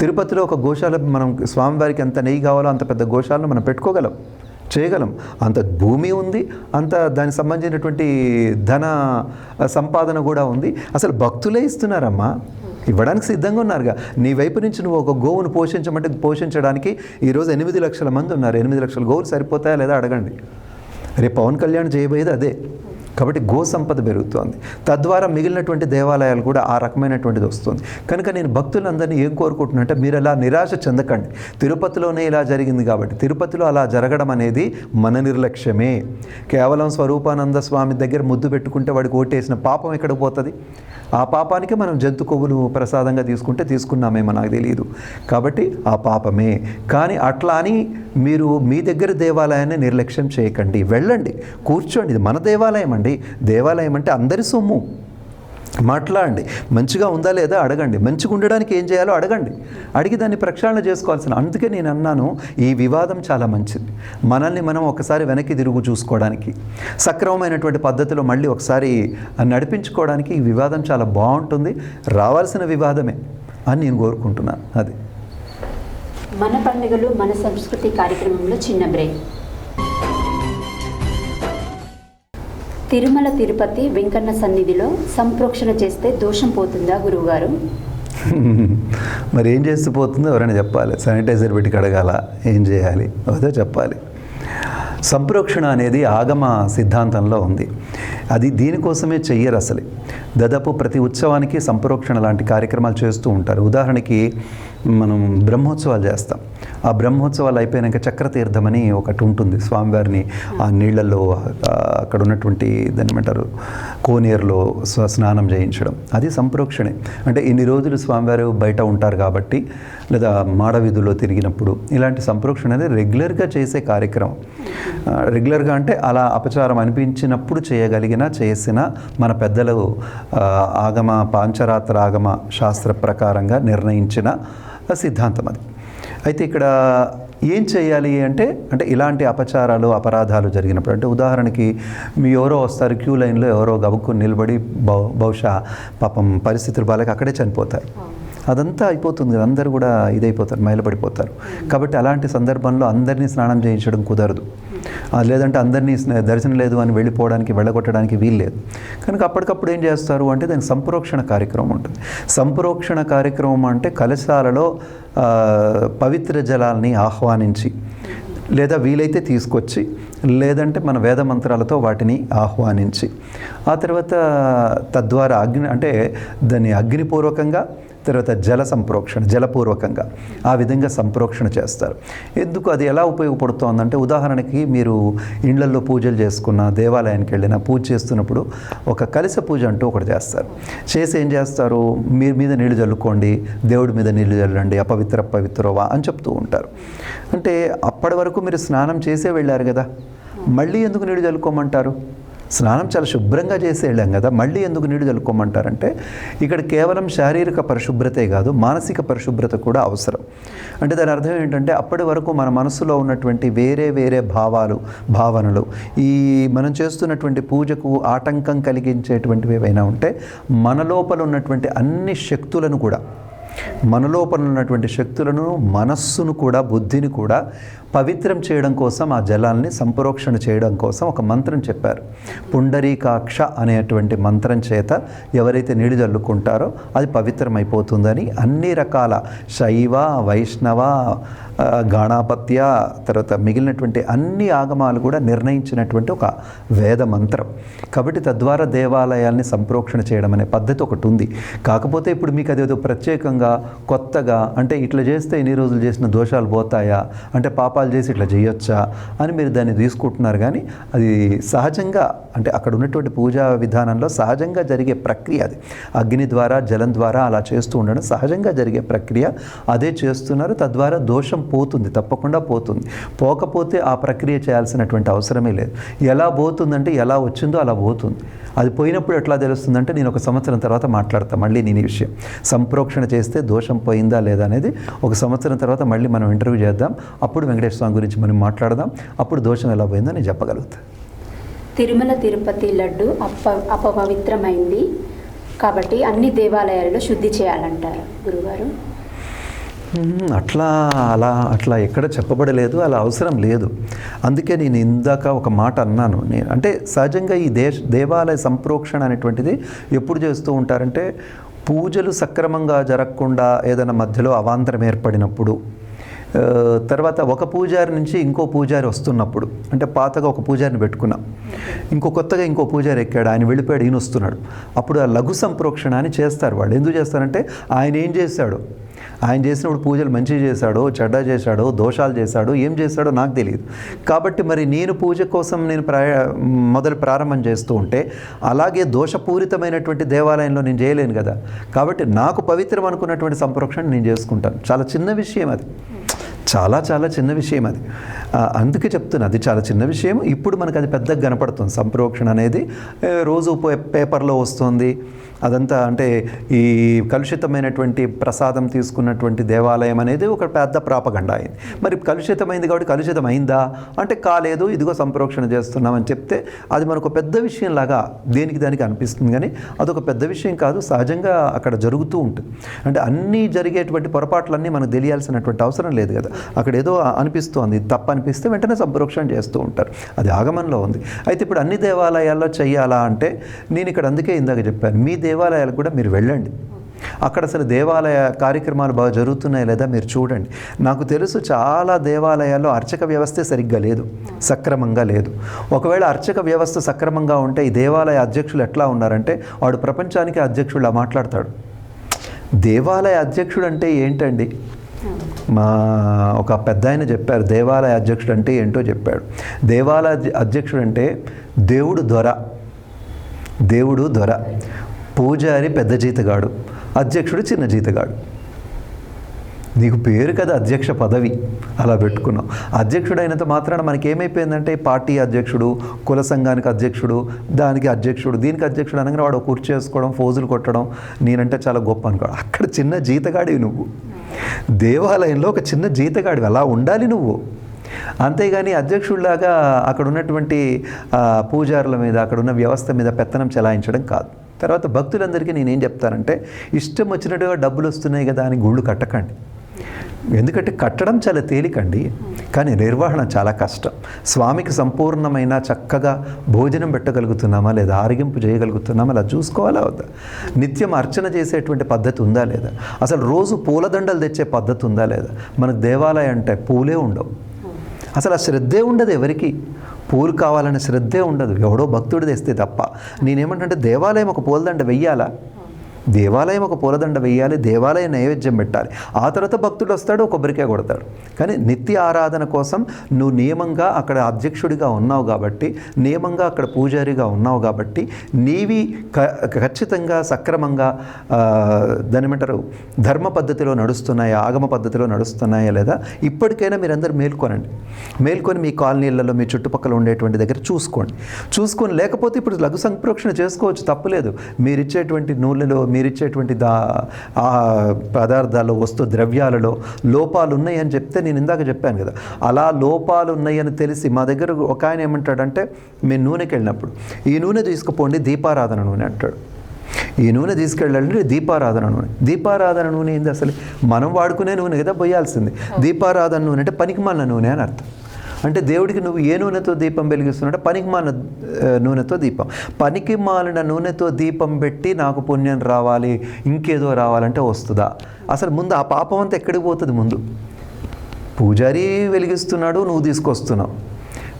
తిరుపతిలో ఒక గోశాల, మనం స్వామివారికి ఎంత నెయ్యి కావాలో అంత పెద్ద గోశాలను మనం పెట్టుకోగలం, చేయగలం. అంత భూమి ఉంది, అంత దానికి సంబంధించినటువంటి ధన సంపాదన కూడా ఉంది. అసలు భక్తులే ఇస్తున్నారమ్మా, ఇవ్వడానికి సిద్ధంగా ఉన్నారుగా. నీ వైపు నుంచి నువ్వు ఒక గోవును పోషించడానికి ఈరోజు 8 లక్షల మంది ఉన్నారు. 8 లక్షల గోవులు సరిపోతాయా లేదా అడగండి. రేపు పవన్ కళ్యాణ్ చేయబోయేది అదే. కాబట్టి గో సంపద పెరుగుతోంది, తద్వారా మిగిలినటువంటి దేవాలయాలు కూడా ఆ రకమైనటువంటిది వస్తుంది. కనుక నేను భక్తులందరినీ ఏం కోరుకుంటున్నా అంటే, మీరు అలా నిరాశ చెందకండి. తిరుపతిలోనే ఇలా జరిగింది కాబట్టి, తిరుపతిలో అలా జరగడం అనేది మన నిర్లక్ష్యమే. కేవలం స్వరూపానంద స్వామి దగ్గర ముద్దు పెట్టుకుంటే వాడికి ఓటేసిన పాపం ఎక్కడికి పోతుంది? ఆ పాపానికి మనం జంతు కొవ్వులు ప్రసాదంగా తీసుకున్నామేమో నాకు తెలియదు. కాబట్టి ఆ పాపమే. కానీ అట్లా అని మీరు మీ దగ్గర దేవాలయాన్ని నిర్లక్ష్యం చేయకండి, వెళ్ళండి, కూర్చోండి. ఇది మన దేవాలయం అండి. దేవాలయం అంటే అందరి సొమ్ము. మాట్లాడండి, మంచిగా ఉందా లేదా అడగండి, మంచిగా ఉండడానికి ఏం చేయాలో అడగండి, అడిగి దాన్ని ప్రక్షాళన చేసుకోవాల్సిన. అందుకే నేను అన్నాను, ఈ వివాదం చాలా మంచిది. మనల్ని మనం ఒకసారి వెనక్కి తిరుగు చూసుకోవడానికి, సక్రమమైనటువంటి పద్ధతిలో మళ్ళీ ఒకసారి నడిపించుకోవడానికి ఈ వివాదం చాలా బాగుంటుంది. రావాల్సిన వివాదమే అని నేను కోరుకుంటున్నాను. అది మన పండుగలు మన సంస్కృతి కార్యక్రమంలో చిన్న బ్రేక్. తిరుమల తిరుపతి వెంకన్న సన్నిధిలో సంప్రోక్షణ చేస్తే దోషం పోతుందా గురువుగారు? మరి ఏం చేస్తూ పోతుందో ఎవరైనా చెప్పాలి. శానిటైజర్ పెట్టి కడగాల, ఏం చేయాలి అదే చెప్పాలి. సంప్రోక్షణ అనేది ఆగమ సిద్ధాంతంలో ఉంది. అది దీనికోసమే చెయ్యరు అసలు. దాదాపు ప్రతి ఉత్సవానికి సంప్రోక్షణ లాంటి కార్యక్రమాలు చేస్తూ ఉంటారు. ఉదాహరణకి మనం బ్రహ్మోత్సవాలు చేస్తాం. ఆ బ్రహ్మోత్సవాలు అయిపోయాక చక్రతీర్థమని ఒకటి ఉంటుంది. స్వామివారిని ఆ నీళ్లలో అక్కడ ఉన్నటువంటి దాన్ని ఏమంటారు కోనేరులో స్నానం చేయించడం, అది సంప్రోక్షణే. అంటే ఇన్ని రోజులు స్వామివారు బయట ఉంటారు కాబట్టి, లేదా మాడవీధుల్లో తిరిగినప్పుడు ఇలాంటి సంప్రోక్షణ అనేది రెగ్యులర్గా చేసే కార్యక్రమం. రెగ్యులర్గా అంటే అలా అపచారం అనిపించినప్పుడు చేసిన మన పెద్దలు ఆగమ పాంచరాత్ర ఆగమ శాస్త్ర ప్రకారంగా నిర్ణయించిన సిద్ధాంతం అది. అయితే ఇక్కడ ఏం చేయాలి అంటే ఇలాంటి అపచారాలు అపరాధాలు జరిగినప్పుడు, అంటే ఉదాహరణకి మీ ఎవరో వస్తారు క్యూ లైన్లో, ఎవరో గబుక్కుని నిలబడి బహుశా పాపం పరిస్థితులు బాలేక అక్కడే చనిపోతారు. అదంతా అయిపోతుంది, అందరూ కూడా ఇదైపోతారు, మైలపడిపోతారు. కాబట్టి అలాంటి సందర్భంలో అందరినీ స్నానం చేయించడం కుదరదు. లేదంటే అందరినీ దర్శనం లేదు అని వెళ్ళగొట్టడానికి వీల్లేదు. కనుక అప్పటికప్పుడు ఏం చేస్తారు అంటే దానికి సంప్రోక్షణ కార్యక్రమం ఉంటుంది. సంప్రోక్షణ కార్యక్రమం అంటే కలశాలలో పవిత్ర జలాల్ని ఆహ్వానించి లేదా వీలైతే తీసుకొచ్చి, లేదంటే మన వేద మంత్రాలతో వాటిని ఆహ్వానించి, ఆ తర్వాత తద్వారా దాన్ని అగ్నిపూర్వకంగా, తర్వాత జలపూర్వకంగా ఆ విధంగా సంప్రోక్షణ చేస్తారు. ఎందుకు అది ఎలా ఉపయోగపడుతోందంటే, ఉదాహరణకి మీరు ఇండ్లల్లో పూజలు చేసుకున్న, దేవాలయానికి వెళ్ళిన, పూజ చేస్తున్నప్పుడు ఒక కలశ పూజ అంటూ ఒకటి చేస్తారు. చేసి ఏం చేస్తారు, మీరు మీద నీళ్లు చల్లుకోండి, దేవుడి మీద నీళ్లు చల్లండి, పవిత్రవా అని చెప్తూ ఉంటారు. అంటే అప్పటి వరకు మీరు స్నానం చేసే వెళ్ళారు కదా, మళ్ళీ ఎందుకు నీళ్లు చల్లుకోమంటారు? స్నానం చాలా శుభ్రంగా చేసి వెళ్ళాం కదా, మళ్ళీ ఎందుకు నీళ్లు చల్లుకోమంటారంటే, ఇక్కడ కేవలం శారీరక పరిశుభ్రతే కాదు, మానసిక పరిశుభ్రత కూడా అవసరం. అంటే దాని అర్థం ఏంటంటే, అప్పటి వరకు మన మనసులో ఉన్నటువంటి వేరే భావనలు, ఈ మనం చేస్తున్నటువంటి పూజకు ఆటంకం కలిగించేటువంటివి ఏవైనా ఉంటే, మన లోపల ఉన్నటువంటి అన్ని శక్తులను కూడా, మనస్సును కూడా, బుద్ధిని కూడా పవిత్రం చేయడం కోసం, ఆ జలాల్ని సంప్రోక్షణ చేయడం కోసం ఒక మంత్రం చెప్పారు. పుండరీకాక్ష అనేటువంటి మంత్రం చేత ఎవరైతే నీళ్ళు జల్లుకుంటారో అది పవిత్రమైపోతుందని అన్ని రకాల శైవ, వైష్ణవ, గాణాపత్య, తర్వాత మిగిలినటువంటి అన్ని ఆగమాలు కూడా నిర్ణయించినటువంటి ఒక వేద మంత్రం. కాబట్టి తద్వారా దేవాలయాల్ని సంప్రోక్షణ చేయడం అనే పద్ధతి ఒకటి ఉంది. కాకపోతే ఇప్పుడు మీకు అదేదో ప్రత్యేకంగా కొత్తగా, అంటే ఇట్లా చేస్తే ఇన్ని రోజులు చేసిన దోషాలు పోతాయా, అంటే పాపాలు చేసి ఇట్లా చేయొచ్చా అని మీరు దాన్ని తీసుకుంటున్నారు. కానీ అది సహజంగా, అంటే అక్కడ ఉన్నటువంటి పూజా విధానంలో సహజంగా జరిగే ప్రక్రియ అది. అగ్ని ద్వారా, జలం ద్వారా అలా చేస్తూ ఉండడం సహజంగా జరిగే ప్రక్రియ. అదే చేస్తున్నారు. తద్వారా దోషం పోతుంది, తప్పకుండా పోతుంది. పోకపోతే ఆ ప్రక్రియ చేయాల్సినటువంటి అవసరమే లేదు. ఎలా పోతుందంటే, ఎలా వచ్చిందో అలా పోతుంది. అది పోయినప్పుడు ఎట్లా తెలుస్తుందంటే, నేను ఒక సంవత్సరం తర్వాత మాట్లాడతాను మళ్ళీ నేను ఈ విషయం. సంప్రోక్షణ చేస్తే దోషం పోయిందా లేదా అనేది ఒక సంవత్సరం తర్వాత మళ్ళీ మనం ఇంటర్వ్యూ చేద్దాం. అప్పుడు వెంకటేశ్వర స్వామి గురించి మనం మాట్లాడదాం. అప్పుడు దోషం ఎలా పోయిందో నేను చెప్పగలుగుతాను. తిరుమల తిరుపతి లడ్డు అపవిత్రమైంది కాబట్టి అన్ని దేవాలయాలలో శుద్ధి చేయాలంటారు గురుగారు. అట్లా ఎక్కడ చెప్పబడలేదు, అలా అవసరం లేదు. అందుకే నేను ఇందాక ఒక మాట అన్నాను. అంటే సహజంగా ఈ దేవాలయ సంప్రోక్షణ అనేటువంటిది ఎప్పుడు చేస్తూ ఉంటారంటే, పూజలు సక్రమంగా జరగకుండా ఏదైనా మధ్యలో అవాంతరం ఏర్పడినప్పుడు, తర్వాత ఒక పూజారి నుంచి ఇంకో పూజారి వస్తున్నప్పుడు, అంటే పాతగా ఒక పూజారిని పెట్టుకున్నాం, కొత్తగా ఇంకో పూజారి ఎక్కాడు, ఆయన వెళ్ళిపోయాడు, ఈయన వస్తున్నాడు, అప్పుడు ఆ లఘు సంప్రోక్షణ అని చేస్తారు వాళ్ళు. ఎందుకు చేస్తారంటే, ఆయన ఏం చేశాడు, ఆయన చేసినప్పుడు పూజలు మంచిగా చేశాడో, చెడ్డ చేశాడో, దోషాలు చేశాడో, ఏం చేశాడో నాకు తెలియదు. కాబట్టి మరి నేను పూజ కోసం నేను ప్రారంభం చేస్తూ ఉంటే, అలాగే దోషపూరితమైనటువంటి దేవాలయంలో నేను చేయలేను కదా. కాబట్టి నాకు పవిత్రం అనుకున్నటువంటి సంప్రోక్షణ నేను చేసుకుంటాను. చాలా చిన్న విషయం అది, చాలా చిన్న విషయం అది. అందుకే చెప్తున్నా, అది చాలా చిన్న విషయం. ఇప్పుడు మనకు అది పెద్దగా కనపడుతుంది. సంప్రోక్షణ అనేది రోజు పేపర్లో వస్తుంది. అదంతా అంటే ఈ కలుషితమైనటువంటి ప్రసాదం తీసుకున్నటువంటి దేవాలయం అనేది ఒక పెద్ద ప్రాపగండా అయింది. మరి కలుషితమైంది కాబట్టి కలుషితమైందా అంటే కాలేదు, ఇదిగో సంప్రోక్షణ చేస్తున్నామని చెప్తే అది మనకు పెద్ద విషయం లాగా దానికి అనిపిస్తుంది. కానీ అదొక పెద్ద విషయం కాదు, సహజంగా అక్కడ జరుగుతూ ఉంటుంది. అంటే అన్నీ జరిగేటువంటి పొరపాట్లన్నీ మనకు తెలియాల్సినటువంటి అవసరం లేదు కదా. అక్కడ ఏదో అనిపిస్తోంది, తప్పు అనిపిస్తే వెంటనే సంప్రోక్షణ చేస్తూ ఉంటారు. అది ఆగమంలో ఉంది. అయితే ఇప్పుడు అన్ని దేవాలయాల్లో చెయ్యాలా అంటే, నేను ఇక్కడ అందుకే ఇందాక చెప్పాను, మీ దేవాలయాలకు కూడా మీరు వెళ్ళండి. అక్కడ అసలు దేవాలయ కార్యక్రమాలు బాగా జరుగుతున్నాయి లేదా మీరు చూడండి. నాకు తెలుసు చాలా దేవాలయాల్లో అర్చక వ్యవస్థే సరిగ్గా లేదు, సక్రమంగా లేదు. ఒకవేళ అర్చక వ్యవస్థ సక్రమంగా ఉంటే ఈ దేవాలయ అధ్యక్షులు ఎట్లా ఉన్నారంటే, వాడు ప్రపంచానికి అధ్యక్షుడిలా మాట్లాడతాడు. దేవాలయ అధ్యక్షుడు అంటే ఏంటండి? మా ఒక పెద్ద ఆయన చెప్పారు, దేవాలయ అధ్యక్షుడు అంటే ఏంటో చెప్పాడు. దేవాలయ అధ్యక్షుడు అంటే దేవుడు దొర, పూజారి పెద్ద జీతగాడు, అధ్యక్షుడు చిన్న జీతగాడు. నీకు పేరు కదా అధ్యక్ష పదవి, అలా పెట్టుకున్నాం. అధ్యక్షుడు అయినంత మాత్రాన మనకి ఏమైపోయిందంటే, పార్టీ అధ్యక్షుడు, కుల సంఘానికి అధ్యక్షుడు, దానికి అధ్యక్షుడు, దీనికి అధ్యక్షుడు అనగానే వాడు కూర్చు చేసుకోవడం, ఫోజులు కొట్టడం, నేనంటే చాలా గొప్ప అనుకోవడం. అక్కడ చిన్న జీతగాడివి నువ్వు. దేవాలయంలో ఒక చిన్న జీతగాడివి, అలా ఉండాలి నువ్వు. అంతేగాని అధ్యక్షుడిలాగా అక్కడ ఉన్నటువంటి పూజారుల మీద, అక్కడ ఉన్న వ్యవస్థ మీద పెత్తనం చెలాయించడం కాదు. తర్వాత భక్తులందరికీ నేనేం చెప్తానంటే, ఇష్టం వచ్చినట్టుగా డబ్బులు వస్తున్నాయి కదా అని గుళ్ళు కట్టకండి. ఎందుకంటే కట్టడం చాలా తేలికండి, కానీ నిర్వహణ చాలా కష్టం. స్వామికి సంపూర్ణమైన చక్కగా భోజనం పెట్టగలుగుతున్నామా లేదా, ఆరగింపు చేయగలుగుతున్నామా అలా చూసుకోవాలా వద్దా, నిత్యం అర్చన చేసేటువంటి పద్ధతి ఉందా లేదా, అసలు రోజు పూలదండలు తెచ్చే పద్ధతి ఉందా లేదా. మనకు దేవాలయం అంటే పూలే ఉండవు, అసలు ఆ శ్రద్ధే ఉండదు ఎవరికి. పూలు కావాలనే శ్రద్ధే ఉండదు, ఎవడో భక్తుడు తెస్తే తప్ప. నేనేమంటే దేవాలయం ఒక పూలదండ వెయ్యాలా? దేవాలయం ఒక పూలదండ వేయాలి, దేవాలయ నైవేద్యం పెట్టాలి, ఆ తర్వాత భక్తుడు వస్తాడు కొబ్బరికాయ కొడతాడు. కానీ నిత్య ఆరాధన కోసం నువ్వు నియమంగా అక్కడ అధ్యక్షుడిగా ఉన్నావు కాబట్టి, నియమంగా అక్కడ పూజారిగా ఉన్నావు కాబట్టి, నీవి ఖచ్చితంగా సక్రమంగా దాని ఏమంటారు ధర్మ పద్ధతిలో నడుస్తున్నాయా, ఆగమ పద్ధతిలో నడుస్తున్నాయా లేదా ఇప్పటికైనా మీరందరూ మేల్కొని మీ కాలనీలలో మీ చుట్టుపక్కల ఉండేటువంటి దగ్గర చూసుకొని లేకపోతే ఇప్పుడు లఘు సంప్రోక్షణ చేసుకోవచ్చు, తప్పులేదు. మీరిచ్చేటువంటి నూనెలో, మీరిచ్చేటువంటి పదార్థాలు, వస్తు ద్రవ్యాలలో లోపాలు ఉన్నాయని చెప్తే, నేను ఇందాక చెప్పాను కదా, అలా లోపాలు ఉన్నాయని తెలిసి మా దగ్గర ఒక ఆయన ఏమంటాడంటే, మేము నూనెకి వెళ్ళినప్పుడు ఈ నూనె తీసుకుపోండి దీపారాధన నూనె అంటాడు. ఈ నూనె తీసుకెళ్ళాలంటే దీపారాధన నూనె ఏంది అసలు? మనం వాడుకునే నూనె కదా పోయాల్సింది. దీపారాధన నూనె అంటే పనికిమాలిన నూనె అని అర్థం. అంటే దేవుడికి నువ్వు ఏ నూనెతో దీపం వెలిగిస్తున్నావు? పనికిమాలిన నూనెతో దీపం. పనికిమాలిన నూనెతో దీపం పెట్టి నాకు పుణ్యం రావాలి, ఇంకేదో రావాలంటే వస్తుందా? అసలు ముందు ఆ పాపం అంతా ఎక్కడికి పోతుంది? ముందు పూజారి వెలిగిస్తున్నాడు, నువ్వు తీసుకొస్తున్నావు.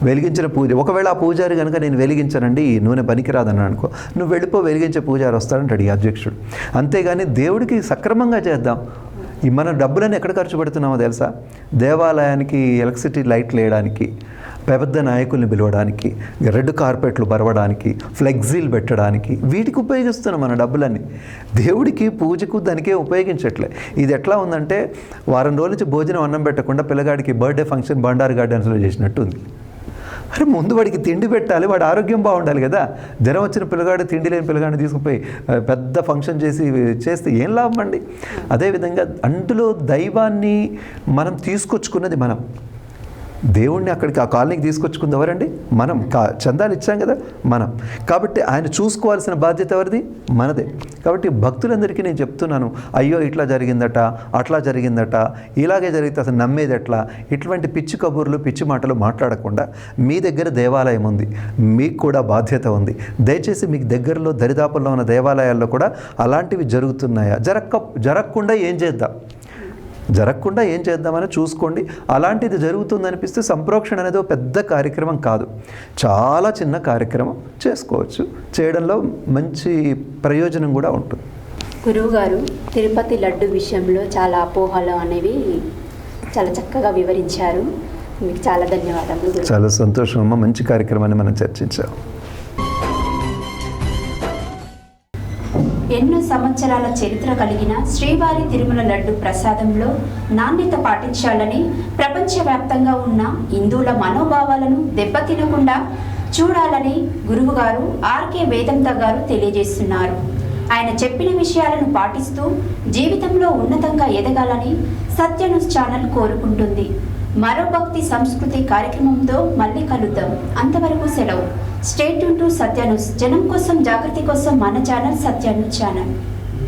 వెలిగించిన పూజ, ఒకవేళ ఆ పూజారి కనుక నేను వెలిగించానండి ఈ నూనె పనికిరాదని అనుకో, నువ్వు వెళ్ళిపో, వెలిగించే పూజారి వస్తాడంటాడు ఈ అధ్యక్షుడు. అంతేగాని దేవుడికి సక్రమంగా చేద్దాం. ఈ మన డబ్బులన్నీ ఎక్కడ ఖర్చు పెడుతున్నామో తెలుసా? దేవాలయానికి ఎలక్ట్రిసిటీ లైట్లు వేయడానికి, పెద్ద నాయకుల్ని పిలవడానికి, రెడ్ కార్పెట్లు బరవడానికి, ఫ్లెక్సీలు పెట్టడానికి, వీటికి ఉపయోగిస్తున్నాం మన డబ్బులన్నీ. దేవుడికి పూజకు దానికే ఉపయోగించట్లే. ఇది ఎట్లా ఉందంటే, వారం రోజుల నుంచి భోజనం అన్నం పెట్టకుండా పిల్లగాడికి బర్త్డే ఫంక్షన్ బండారు గార్డెన్స్లో చేసినట్టు ఉంది. అరే ముందు వాడికి తిండి పెట్టాలి, వాడి ఆరోగ్యం బాగుండాలి కదా. జ్వరం వచ్చిన పిల్లగాడు, తిండి లేని పిల్లగాడిని తీసుకుపోయి పెద్ద ఫంక్షన్ చేస్తే ఏం లాభం అండి? అదేవిధంగా అందులో దైవాన్ని మనం తీసుకొచ్చుకున్నది మనం. దేవుణ్ణి అక్కడికి ఆ కాలనీకి తీసుకొచ్చుకుంది ఎవరండి? మనం. చందాలు ఇచ్చాం కదా మనం. కాబట్టి ఆయన చూసుకోవాల్సిన బాధ్యత ఎవరిది? మనదే. కాబట్టి భక్తులందరికీ నేను చెప్తున్నాను, అయ్యో ఇట్లా జరిగిందట, అట్లా జరిగిందట, ఇలాగే జరిగితే అసలు నమ్మేది ఎట్లా, ఇటువంటి పిచ్చి కబుర్లు, పిచ్చి మాటలు మాట్లాడకుండా, మీ దగ్గర దేవాలయం ఉంది, మీకు కూడా బాధ్యత ఉంది. దయచేసి మీకు దగ్గరలో దరిదాపుల్లో ఉన్న దేవాలయాల్లో కూడా అలాంటివి జరుగుతున్నాయా, జరగకుండా ఏం చేద్దామని చూసుకోండి. అలాంటిది జరుగుతుందనిపిస్తే సంప్రోక్షణ అనేది ఒక పెద్ద కార్యక్రమం కాదు, చాలా చిన్న కార్యక్రమం చేసుకోవచ్చు. చేయడంలో మంచి ప్రయోజనం కూడా ఉంటుంది. గురువుగారు, తిరుపతి లడ్డు విషయంలో చాలా అపోహలు అనేవి చాలా చక్కగా వివరించారు. మీకు చాలా ధన్యవాదాలు. చాలా సంతోషం అమ్మ, మంచి కార్యక్రమాన్ని మనం చర్చించాం. ఎన్నో సంవత్సరాల చరిత్ర కలిగిన శ్రీవారి తిరుమల లడ్డు ప్రసాదంలో నాణ్యత పాటించాలని, ప్రపంచవ్యాప్తంగా ఉన్న హిందువుల మనోభావాలను దెబ్బతినకుండా చూడాలని గురువుగారు ఆర్కే వేదంత గారు తెలియజేస్తున్నారు. ఆయన చెప్పిన విషయాలను పాటిస్తూ జీవితంలో ఉన్నతంగా ఎదగాలని సత్యన్యూస్ ఛానల్ కోరుకుంటుంది. మరో భక్తి సంస్కృతి కార్యక్రమంతో మళ్ళీ కలుద్దాం. అంతవరకు సెలవు. Stay tune to Satya News. జనం కోసం, జాగృతి కోసం మన ఛానల్ సత్యన్యూస్ ఛానల్.